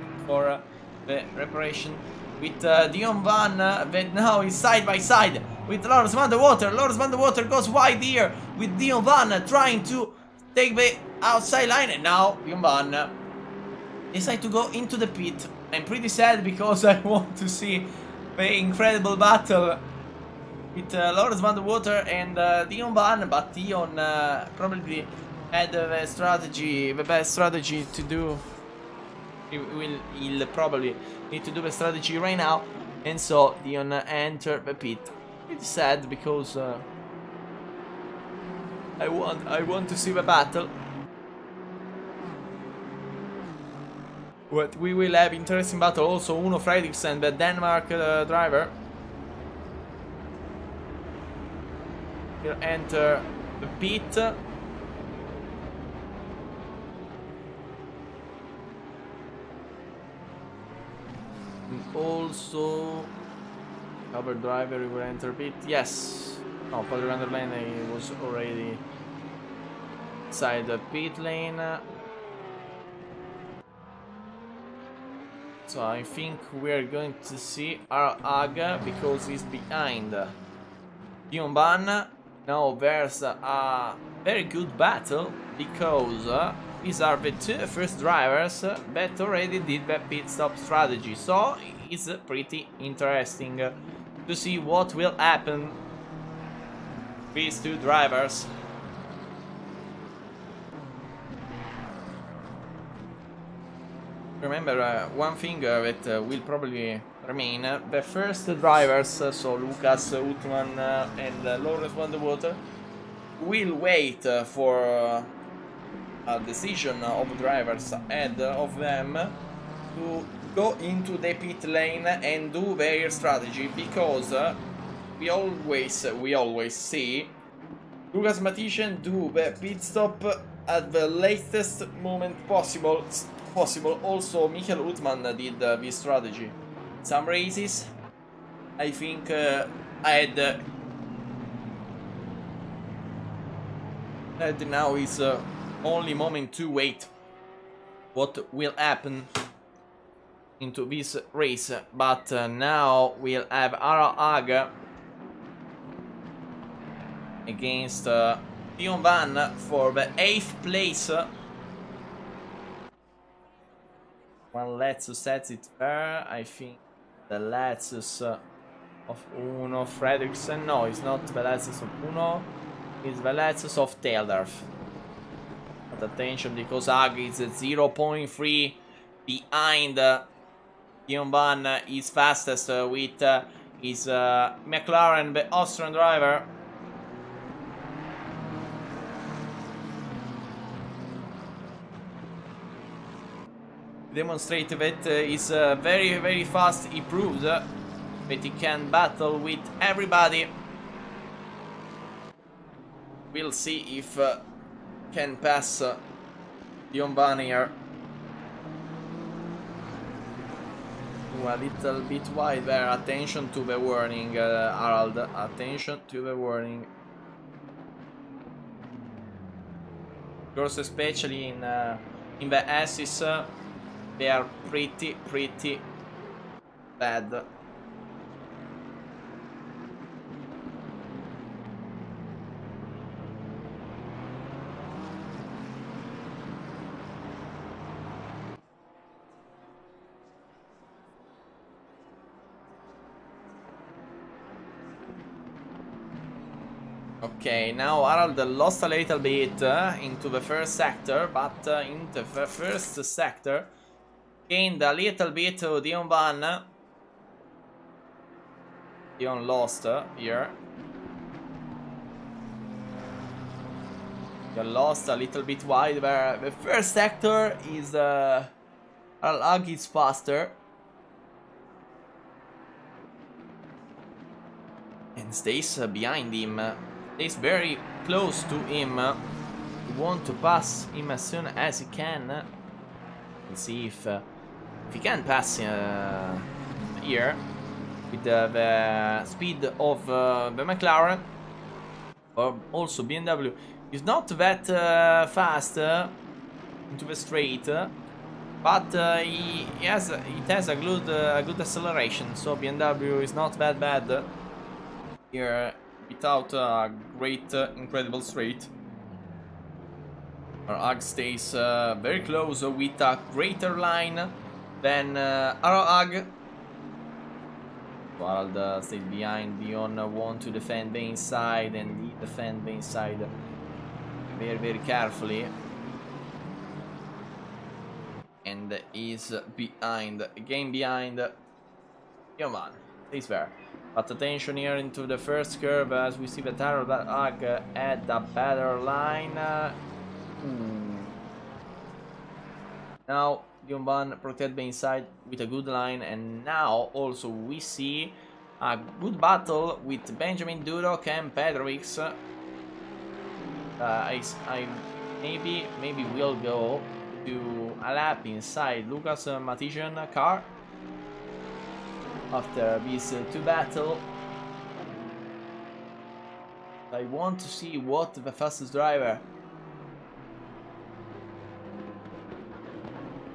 reparation with Dion Van that now is side by side with Lawrence van der Water. Lawrence van der Water goes wide here with Dion Van trying to take the outside line, and now Dion Van decides to go into the pit. I'm pretty sad because I want to see the incredible battle with Lawrence van der Water and Dion Van, but Dion probably had the best strategy to do. He'll probably need to do the strategy right now, and so Dion entered the pit. It's sad because I want to see the battle. But we will have interesting battle also. Uno Fredriksen, the Denmark driver, will enter the pit. And also other driver will enter pit. Yes. No, Patrick van der Leyen was already inside the pit lane. So I think we're going to see RacingLeague because he's behind Dion Van. Now there's a very good battle because these are the two first drivers that already did the pit stop strategy. So it's pretty interesting to see what will happen with these two drivers. Remember one thing that will probably remain. The first drivers, so Lucas Uthman and Lawrence van der Water, will wait for a decision of drivers ahead of them to go into the pit lane and do their strategy, because we always see Lucas Matischen do the pit stop at the latest moment possible. Also, Michael Uthman did this strategy. Some races, I think, had now is only moment to wait what will happen into this race. But now we'll have RacingLeague against Dion Van for the 8th place. One Lexus sets it there. I think the Lexus of Uno Fredriksen. No, it's not the Lexus of Uno. It's the Lexus of Teldorf. But attention, because AG is 0.3 behind Dion Van is fastest with his McLaren, the Austrian driver. Demonstrate that is very, very fast. He proved that he can battle with everybody. We'll see if can pass Dion Van here. A little bit wide there. Attention to the warning, Harald. Attention to the warning. Of course, especially in the S's. They are pretty bad. Okay, now Harald lost a little bit into the first sector, but into the first sector gained a little bit to Dion Van. Dion lost here. Dion lost a little bit wide where the first sector is Harald is faster. And stays behind him. Stays very close to him. You want to pass him as soon as he can. Let's see if he can pass here with the speed of the McLaren. Or also BMW is not that fast into the straight, but it has a good acceleration. So BMW is not that bad here without a great, incredible straight. Our AG stays very close with a greater line than our AG. Harald stays behind. Dion want to defend the inside, and he defend the inside very, very carefully. And is behind, again behind. Come on, stays there. But attention here into the first curve as we see that Harald AG had a better line. Now Dion Van protect the inside with a good line, and now also we see a good battle with Benjamin Dudok and Petrovic. I maybe we'll go to a lap inside Lucas Mathiesen car after these two battles. I want to see what the fastest driver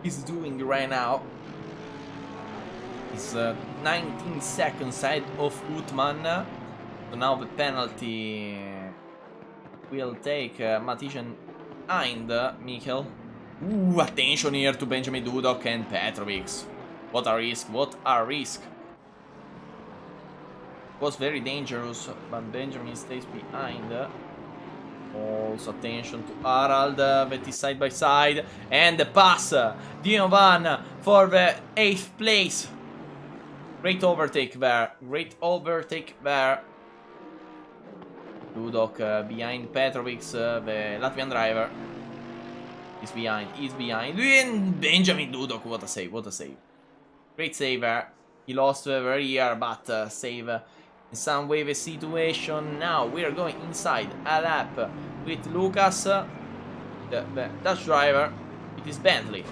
is doing right now. He's 19 seconds ahead of Utman. So now the penalty will take Mathiesen behind Michael. Attention here to Benjamin Dudok and Petrovic. What a risk, what a risk. Was very dangerous, but Benjamin stays behind. Also attention to Harald, that is side by side, and the pass, Dion Van for the 8th place. Great overtake there, great overtake there. Dudok behind Petrovic, the Latvian driver. He's behind, and Benjamin Dudok, what a save, what a save. Great save there. He lost the rear, but save in some way the situation. Now we are going inside a lap with Lucas, the Dutch driver. It is Bentley.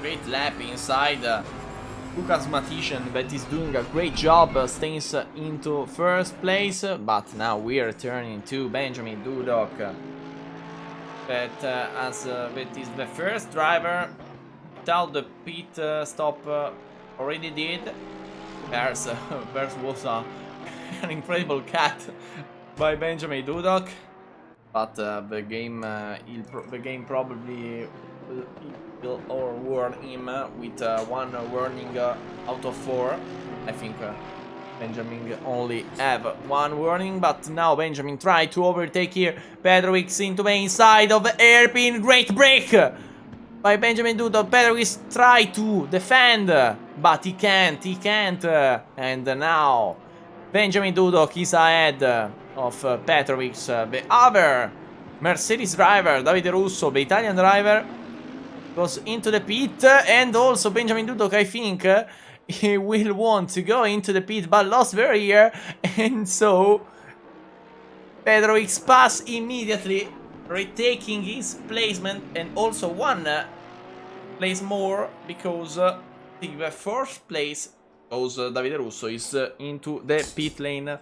Great lap inside. Lucas Mathiesen that is doing a great job, stays into first place, but now we are turning to Benjamin Dudok, that that is the first driver without the pit stop already did. There's was a An incredible cut by Benjamin Dudok. But the game probably will warn him with one warning out of 4. I think Benjamin only have one warning, but now Benjamin tried to overtake here. Petrovic into the inside of the hairpin. Great break by Benjamin Dudok. Petrovic tried to defend, but he can't. And now Benjamin Dudok is ahead of Petrovic. The other Mercedes driver, Davide Russo, the Italian driver, goes into the pit, and also Benjamin Dudok, I think, he will want to go into the pit, but lost very here, and so Petrovic pass immediately, retaking his placement, and also one place more, because the first place goes Davide Russo is into the pit lane.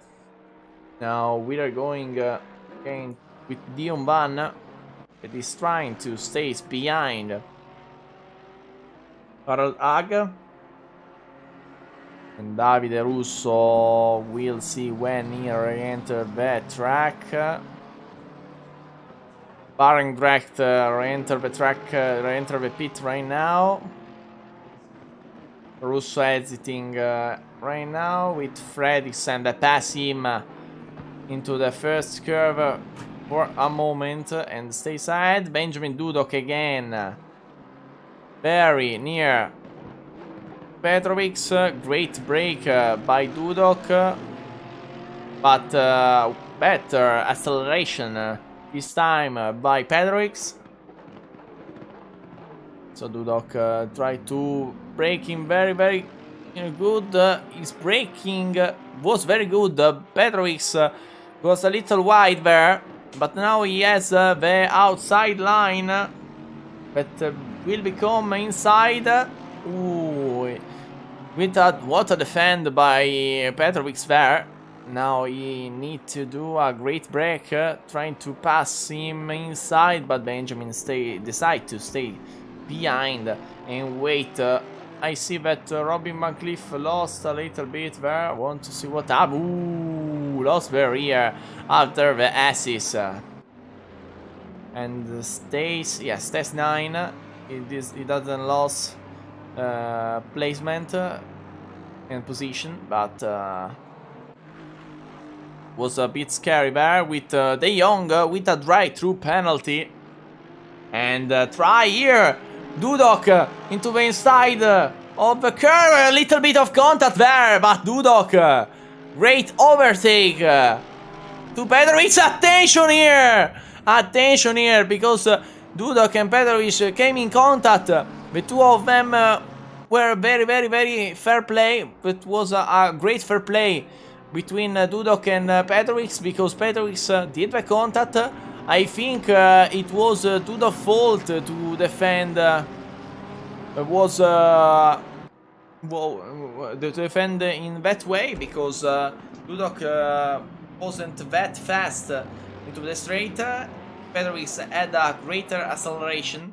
Now we are going again with Dion Van, that is trying to stay behind Harold Ag. And Davide Russo, will see when he re-enter the track. Barendracht re-enter the track, re-enter the pit right now. Russo exiting right now with Fredriksson that pass him into the first curve for a moment and stays ahead. Benjamin Dudok again, very near Petrovic. Great break by Dudok, but better acceleration this time by Petrovic. So Dudok tried to break him very good. His braking was very good. Petrovic was a little wide there, but now he has the outside line that will become inside. Ooh, with that, what a defend by Petrovic there. Now he need to do a great break, trying to pass him inside, but Benjamin decide to stay behind and wait. I see that Robin McLeaf lost a little bit there. I want to see what happened. Ooh, lost very here after the assist. And stays 9. It doesn't lose placement and position, but was a bit scary there with De Jong with a drive-through penalty. And try here, Dudok into the inside of the curve. A little bit of contact there, but Dudok, great overtake to Petrovic. Attention here, because Dudok and Petrovic came in contact. The two of them were very fair play. It was a great fair play between Dudok and Petrovic, because Petrovic did the contact. I think it was Dudok's fault to defend. Was to defend in that way, because Dudok wasn't that fast into the straight. Petrovic had a greater acceleration,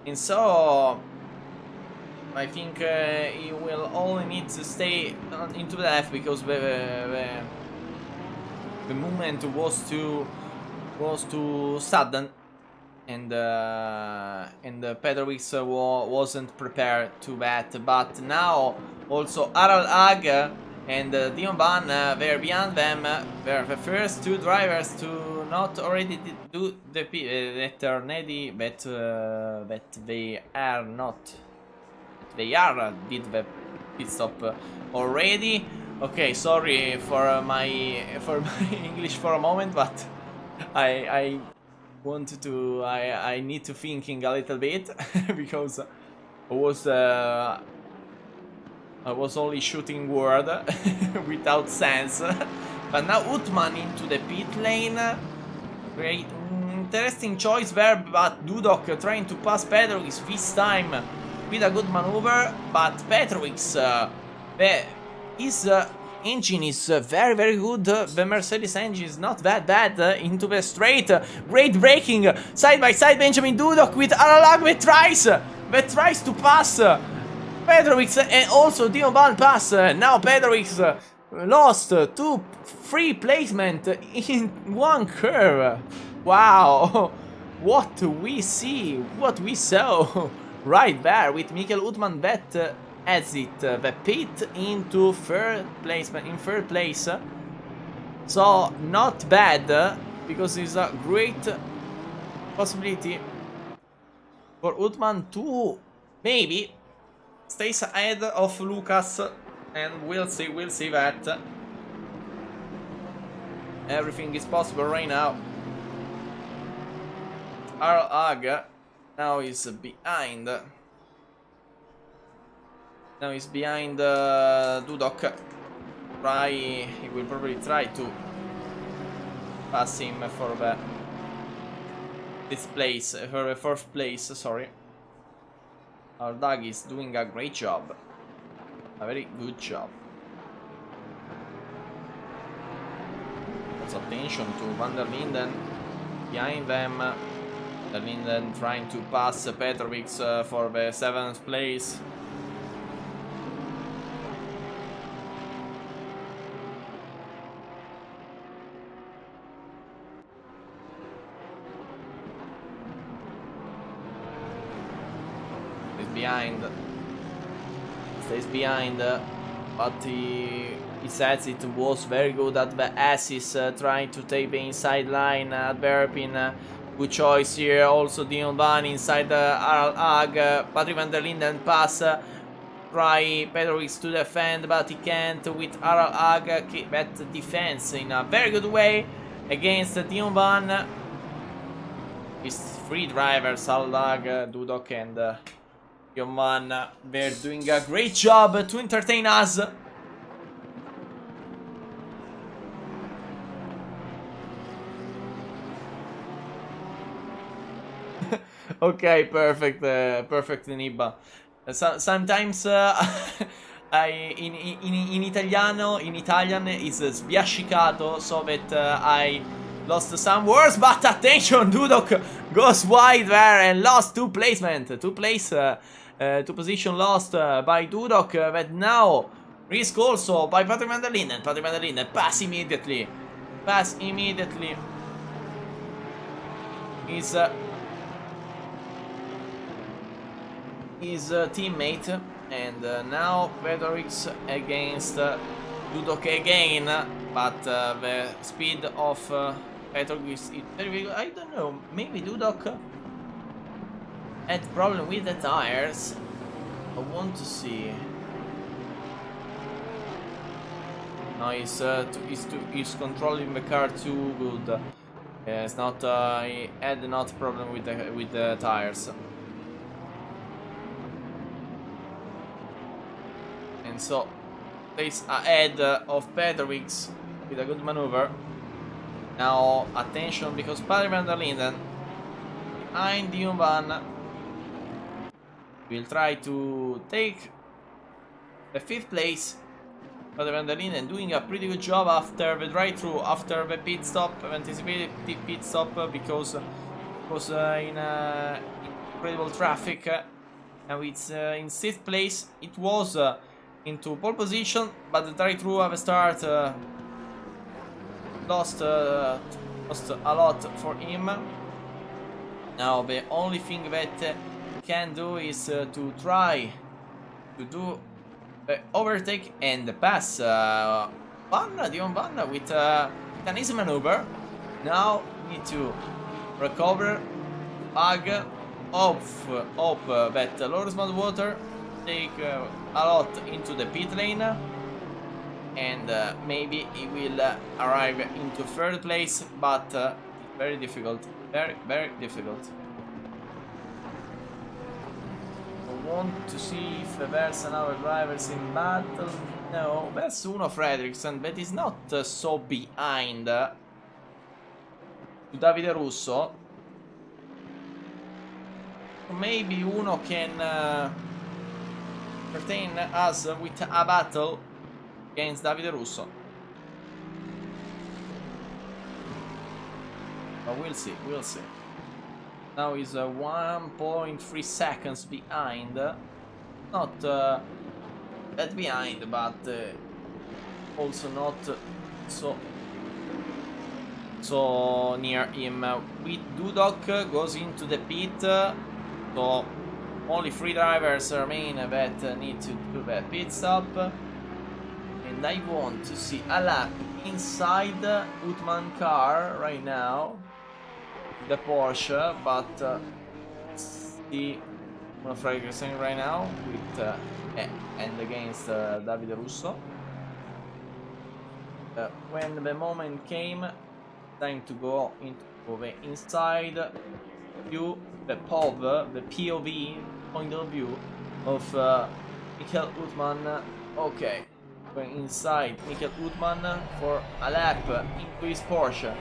and so I think he will only need to stay into the left, because the movement was too sudden, and Petrovic wasn't prepared to that. But now also Harald Ag and Dion Van, they're behind them. They're the first two drivers to not already do the that are ready, but that they are not. They are did the pit stop already. Okay, sorry for my English for a moment, but I wanted to. I need to thinking a little bit because I was only shooting word without sense. But now Utman into the pit lane. Great, interesting choice there, but Dudok trying to pass Petrovic this time with a good maneuver. But Petrovic, his engine is very good. The Mercedes engine is not that bad into the straight. Great braking side by side. Benjamin Dudok with Aralag that tries to pass Petrovic, and also Dion Van pass. Now Petrovic lost 3 placement in one curve. Wow, what we see, what we saw right there with Michael Utman that exit the pit into third placement, in third place. So not bad, because it's a great possibility for Utman to maybe stays ahead of Lucas, and we'll see that. Everything is possible right now. Arl Ag now is behind. Now he's behind Dudok. He will probably try to pass him for the fourth place. Sorry. Our dog is doing a great job. A very good job. Also attention to Van der Linden behind them. Van der Linden trying to pass Petrovic for the 7th place. Stays behind, but he says it was very good at the assist, trying to take the inside line at Verpin. Good choice here. Also Dion Van inside Arl Ag. Patrick Van der Linden pass. Try Petrovic to defend, but he can't with Arl Ag. Keep that defense in a very good way against Dion Van. His 3 drivers, Arl Ag, Dudok and Yoman, they're doing a great job to entertain us. Okay, perfect, perfect Niba. Sometimes in Italian is sbiascicato, so that I lost some words, but attention, Dudok goes wide there and lost 2 placement, 2 position lost by Dudok, that now risk also by Patrick Van der Linden. Patrick Van der Linden pass immediately. His teammate, and now Petrovic against Dudok again, but the speed of Petrovic is very good. I don't know, maybe Dudok had problem with the tires. I want to see. No, he's controlling the car too good. It's not. He had not problem with the tires. And so stays ahead of Petrovic with a good maneuver. Now attention, because Patrick Van der Linden behind Dion Van will try to take the 5th place. Patrick Van der Linden doing a pretty good job after the drive-through, after the pit stop, anticipated pit stop, because it was in incredible traffic. Now it's in 6th place. It was into pole position, but the drive-through at the start lost a lot for him. Now the only thing that he can do is to try to do the overtake and pass Dion Van with an easy maneuver. Now need to recover, hope that Lawrence Water take a lot into the pit lane, and maybe he will arrive into 3rd place, but very difficult, very difficult. I want to see if there's another drivers in battle. No, there's Uno Fredriksson, but is not so behind to Davide Russo. Maybe Uno can entertain us with a battle against Davide Russo. But we'll see. Now he's 1.3 seconds behind. Not that behind, but also not so near him. With Dudok goes into the pit, so only 3 drivers remain that need to do the pit stop. And I want to see a lap inside Utman car right now, the Porsche, but see Racing right now with and against Davide Russo. When the moment came, time to go into the inside view, the POV point of view of Michael Utman. Okay, going inside Michael Utman for a lap into his Porsche.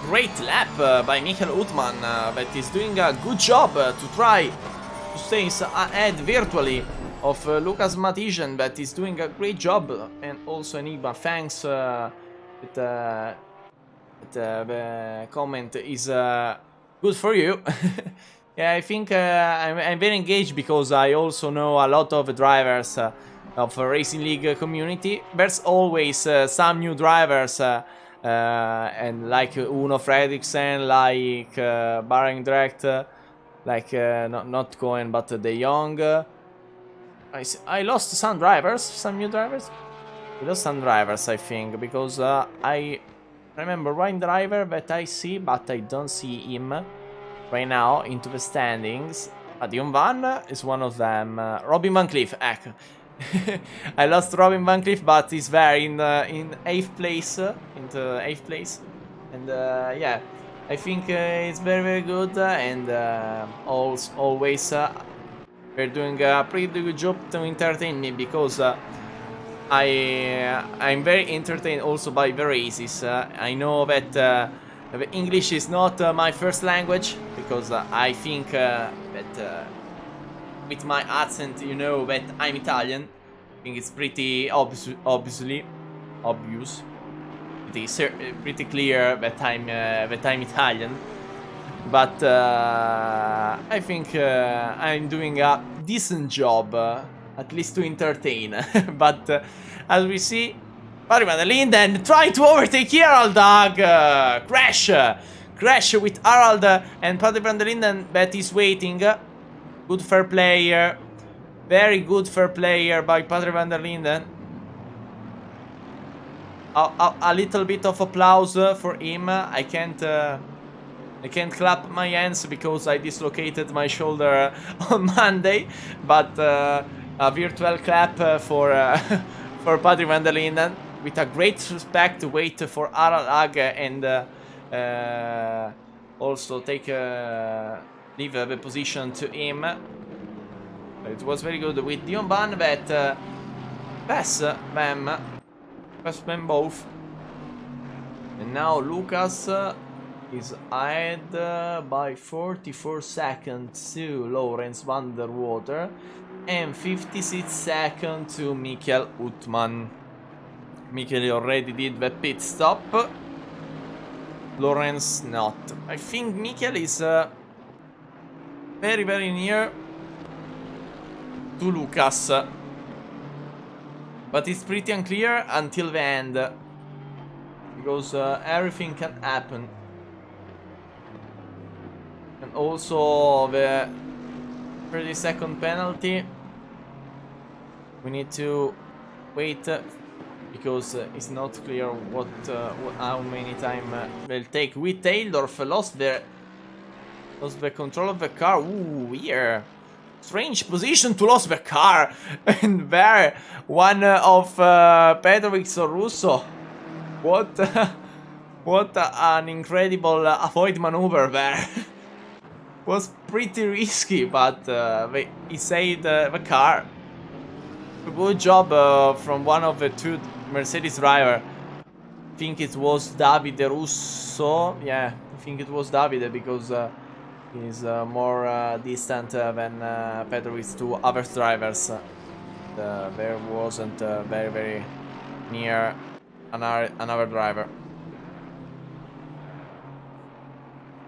Great lap by Michael Utman, that is doing a good job to try to stay ahead virtually of Lucas Matisian, that is doing a great job, and also Enigma, thanks that the comment is good for you. Yeah, I think I'm very engaged because I also know a lot of drivers of Racing League community. There's always some new drivers and like Uno Fredriksen, like Baron Direct, like not Cohen but De Jong. I lost some drivers, some new drivers. I lost some drivers, I think, because I remember one driver that I see, but I don't see him right now into the standings. Dion Van is one of them. Robin Van Cliff, I lost Robin Van Cliff, but he's there in 8th place, into 8th place, and yeah, I think it's very good, and always they're doing a pretty good job to entertain me, because I'm very entertained also by the races. I know that English is not my first language, because I think that with my accent, you know that I'm Italian. I think it's pretty obvious, pretty clear that I'm Italian. But I think I'm doing a decent job, at least to entertain. But as we see, Patrick van der Linden trying to overtake Harald. Crash with Harald and Patrick van der Linden that is waiting. Good fair player. Very good fair player by Patrick van der Linden. A little bit of applause for him. I can't clap my hands because I dislocated my shoulder on Monday. But a virtual clap for for Patrick van der Linden. With a great respect, wait for Harald Hag and also leave the position to him. It was very good with Dion Van that pass them both. And now Lucas is ahead by 44 seconds to Lawrence van der Water. And 56 seconds to Michael Utman. Michael already did the pit stop. Lawrence not. I think Michael is very, very near to Lucas. But it's pretty unclear until the end. Because everything can happen. And also the 30-second penalty. We need to wait because it's not clear how many time they'll take. We Taildorf lost the control of the car. Ooh, weird. Strange position to lose the car. And there, one of Petrovic or Russo. What an incredible avoid maneuver there. Was pretty risky, but he saved the car. Good job from one of the two Mercedes driver. I think it was Davide Russo. Yeah, I think it was Davide because he's more distant than Petrovic to other drivers. There wasn't very, very near another driver.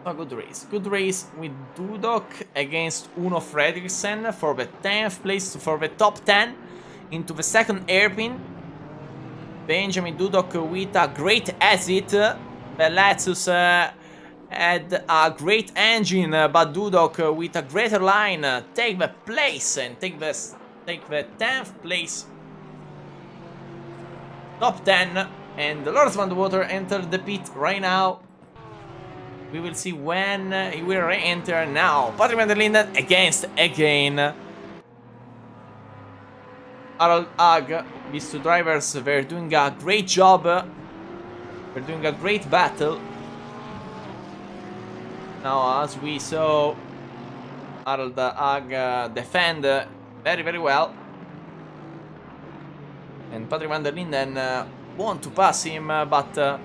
A good race with Dudok against Uno Fredriksen for the 10th place, for the top 10 into the second hairpin. Benjamin Dudok with a great exit. The Lexus had a great engine, but Dudok with a greater line take the place and take the 10th place. Top 10, and Lawrence van der Water entered the pit right now. We will see when he will re-enter now. Patrick van der Linden against again Harald Ag. These two drivers were doing a great job. They're doing a great battle. Now, as we saw, Harald Ag defend very, very well. And Patrick van der Linden want to pass him, but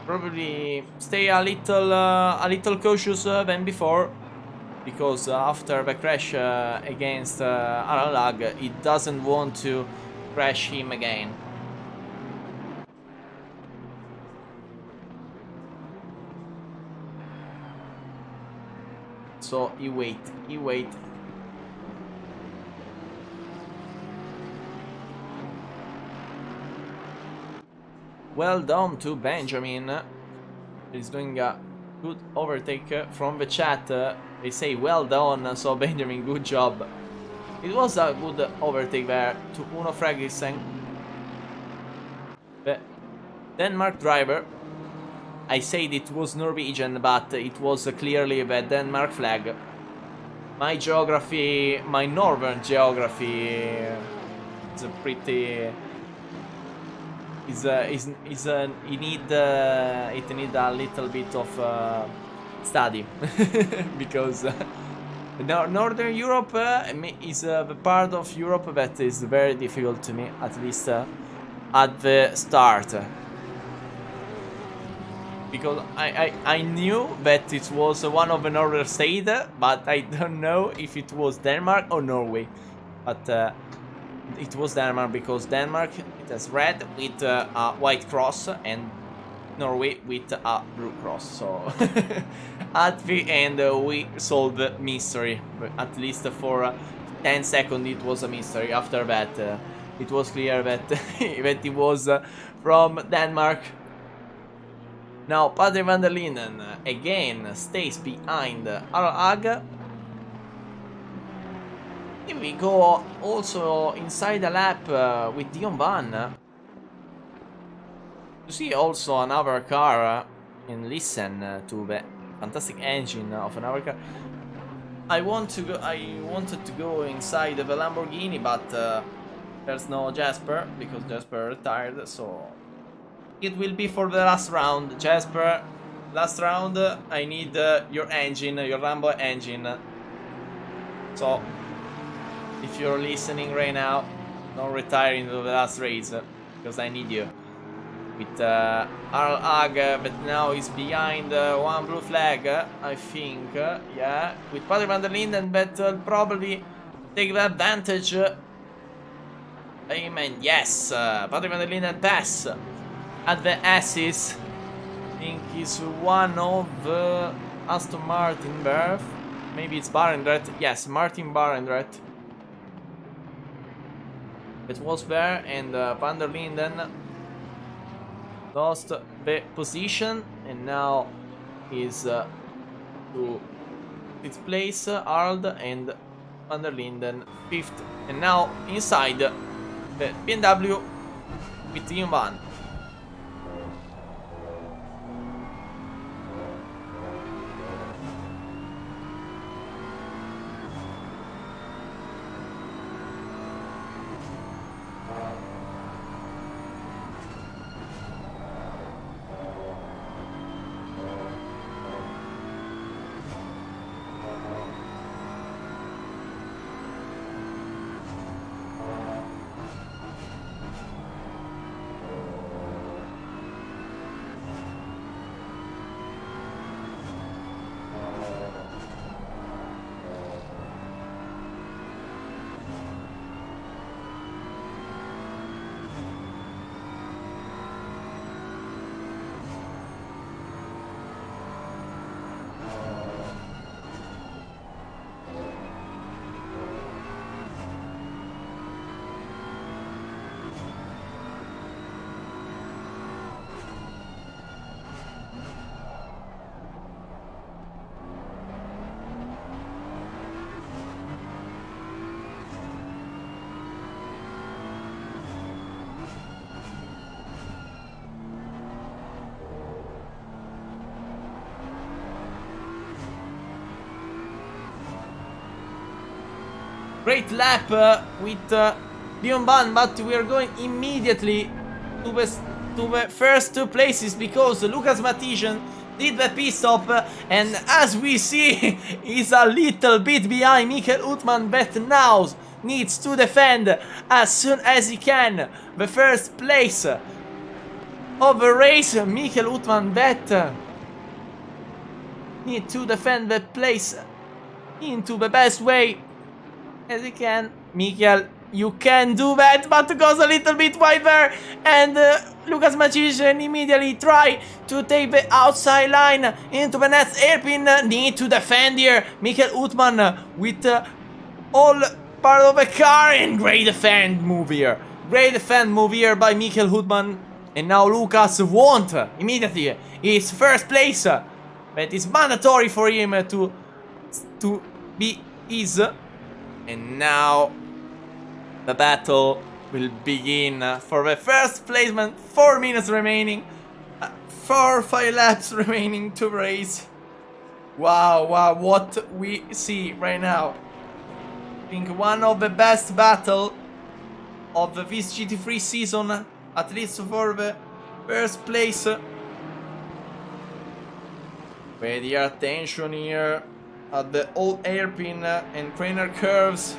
probably stay a little cautious than before, because after the crash against Harald Ag, he doesn't want to crash him again. So he wait. Well done to Benjamin. He's doing a good overtake from the chat. They say well done, so Benjamin, good job. It was a good overtake there to Uno Fredriksen. The Denmark driver. I said it was Norwegian, but it was clearly the Denmark flag. My geography, my northern geography, is a pretty. It need a little bit of study because Northern Europe is the part of Europe that is very difficult to me, at least at the start, because I knew that it was one of the northern states, but I don't know if it was Denmark or Norway, but it was Denmark, because Denmark it has red with a white cross and Norway with a blue cross. So at the end we solved the mystery. At least for 10 seconds it was a mystery. After that it was clear that, that it was from Denmark. Now Patrick van der Linden again stays behind Harald Ag. Here we go also inside the lap with Dion Van. To see also another car and listen to the fantastic engine of another car. I wanted to go inside the Lamborghini, but there's no Jasper because Jasper retired, so it will be for the last round. Jasper, last round I need your engine, your Lambo engine. So if you're listening right now, don't retire into the last race, because I need you. With Harald Ag, but now he's behind one blue flag, I think. Yeah, with Patrick van der Linden, but probably take the advantage. Amen. Yes, Patrick van der Linden pass at the assist. I think he's one of Aston Martin berth. Maybe it's Barendrecht. Yes, Martin Barendrecht. It was there, and van der Linden lost the position, and now is to fifth place, Arld and van der Linden fifth, and now inside the BMW with Team 1. Great lap with Leon Ban, but we are going immediately to the first two places because Lucas Mathiesen did the pit stop, and as we see, he's a little bit behind Michael Uthman that now needs to defend as soon as he can the first place of the race. Michael Uthman that need to defend the place into the best way as he can. Michael, you can do that, but goes a little bit wide there, and Lucas Mathiesen immediately try to take the outside line into the next hairpin. Need to defend here. Michael Uthman with all part of the car, and great defend move here. Great defend move here by Michael Uthman, and now Lucas won't immediately his first place. But it's mandatory for him to be his. And now the battle will begin for the first placement. 4 minutes remaining. 5 laps remaining to race. Wow, what we see right now. I think one of the best battle of this GT3 season, at least for the first place. Pay the attention here at the old hairpin and trainer curves.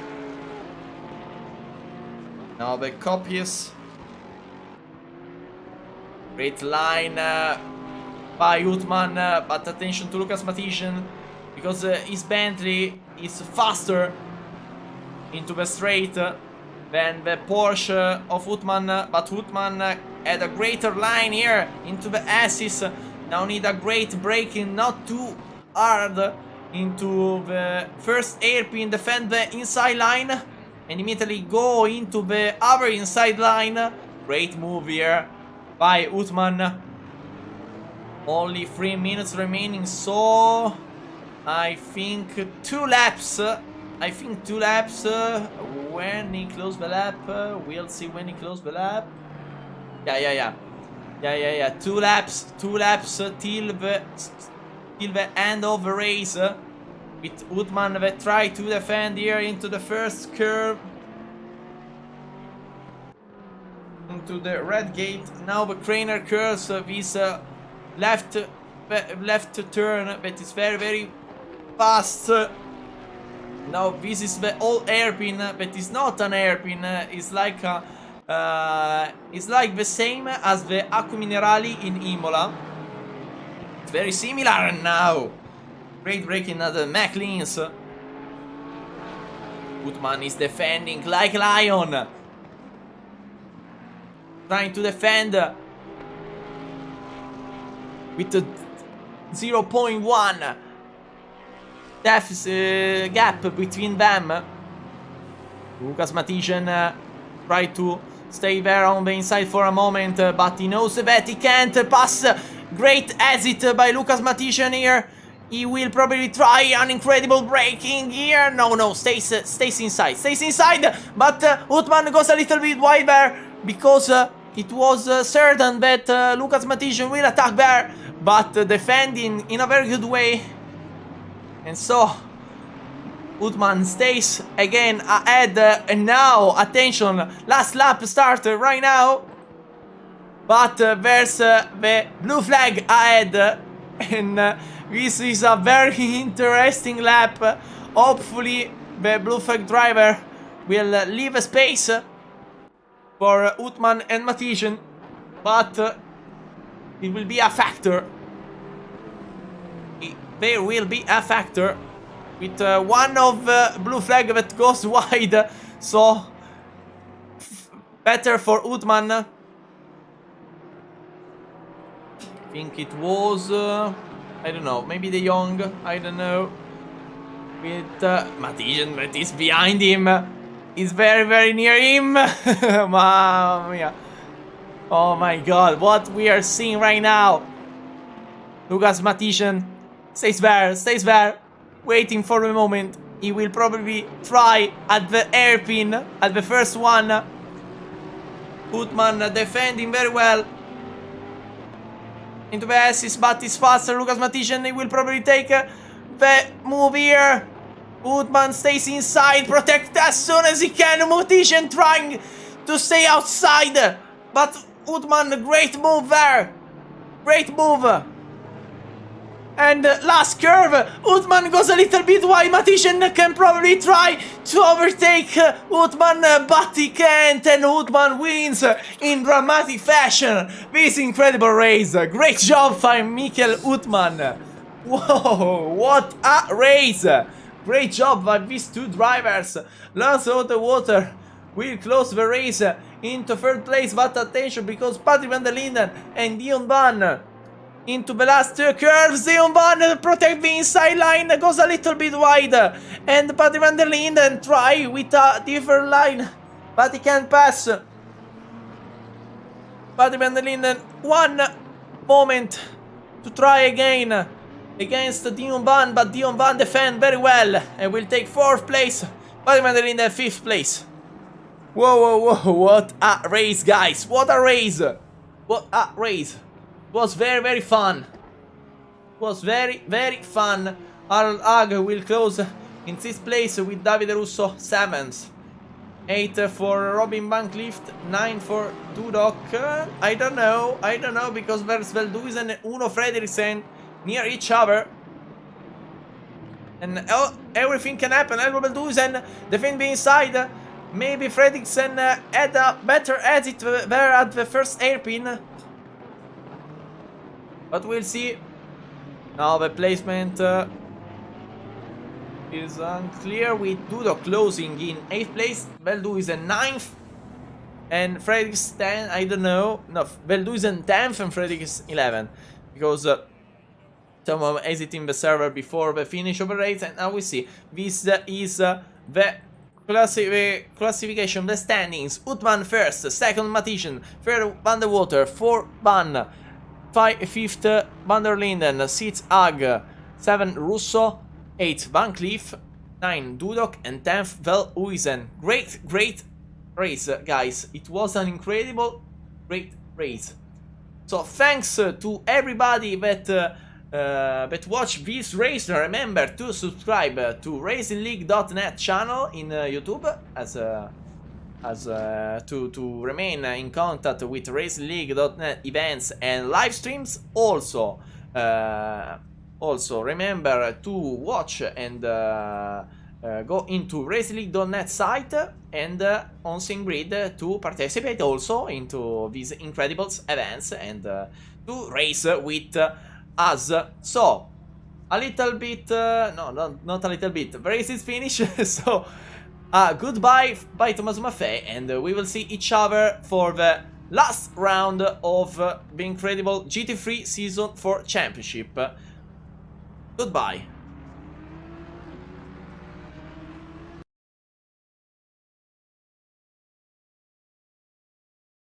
Now the copies. Great line by Uthman, but attention to Lucas Mathiesen because his Bentley is faster into the straight than the Porsche of Uthman, but Uthman had a greater line here into the assist. Now need a great braking, not too hard into the first hairpin, defend the inside line, and immediately go into the other inside line. Great move here by Uthman. Only 3 minutes remaining, so I think 2 laps. When he closed the lap, we'll see when he closed the lap. Yeah. 2 laps till the end of the race. With Uthman that try to defend here into the first curve, into the red gate. Now the trainer curves this left turn that is very fast. Now this is the old hairpin, but it's not an hairpin. It's like the same as the Acqua Minerali in Imola. It's very similar now. Great braking at the McLean's. Utman is defending like a lion. Trying to defend with a 0.1 deficit gap between them. Lucas Matician tried to stay there on the inside for a moment, but he knows that he can't pass. Great exit by Lucas Matician here. He will probably try an incredible braking here. No, stays inside. Stays inside, but Utman goes a little bit wide there because it was certain that Lucas Matician will attack there, but defending in a very good way. And so Utman stays again ahead, and now, attention, last lap start right now. But there's the blue flag ahead, and this is a very interesting lap. Hopefully the blue flag driver will leave a space for Utman and Matician, but it will be a factor. There will be a factor with one of blue flag that goes wide, so better for Utman. I think it was, I don't know, maybe De Jong, I don't know, with Matician that is behind him, is very near him. Mamma mia. Oh my god, what we are seeing right now. Lucas Matician stays there, waiting for the moment. He will probably try at the hairpin, at the first one. Utman defending very well into the assist, but it's faster. Lucas Matician, he will probably take the move here. Utman stays inside, protect as soon as he can. Matician trying to stay outside, but Utman, great move there. Great move. And last curve, Utman goes a little bit wide. Matician can probably try to overtake Utman, but he can't, and Utman wins in dramatic fashion this incredible race. Great job by Mikel Utman. Whoa, what a race! Great job by these two drivers. Lance Water will close the race into third place, but attention, because Patrick van der Linden and Dion Van into the last two curves. Dion Van protect the inside line, goes a little bit wide, and Patrick van der Linden try with a different line, but he can't pass. Patrick van der Linden, one moment to try again against Dion Van, but Dion Van defend very well and will take 4th place. Patrick van der Linden 5th place. Whoa, what a race, guys. What a race. What a race. It was very fun. It was very fun. Harold Hag will close in 6th place with Davide Russo 7th. 8 for Robin Van Clift, 9 for Dudok. I don't know, because there's Velduis and Uno Frederiksen near each other. And everything can happen. Elmo Velduisen defend the inside. Maybe Frederiksen had a better exit there at the first hairpin. But we'll see. Now the placement is unclear, with Dudok closing in 8th place. Velduisen 9th. And Frederiksen 10th, I don't know. No, Velduisen 10th and Frederiksen 11th. Because someone exiting the server before the finish of the race. And now we see. This is the classification, the standings. Utman first, 2nd Matician, 3rd Van der Water, 4th Van, 5th Van der Linden, 6th Hag, 7th Russo, 8th Van Cleef, 9th Dudok, and 10th Velduisen. Great race, guys. It was an incredible, great race. So thanks to everybody that watch this race. Remember to subscribe to RacingLeague.net channel in YouTube to remain in contact with RacingLeague.net events and live streams. Also remember to watch and go into RacingLeague.net site and on SimGrid to participate also into these incredible events and to race with us. So a little bit, no, not a little bit, the race is finished. So Goodbye by Tommaso Maffei, and we will see each other for the last round of the incredible GT3 Season 4 Championship. Goodbye.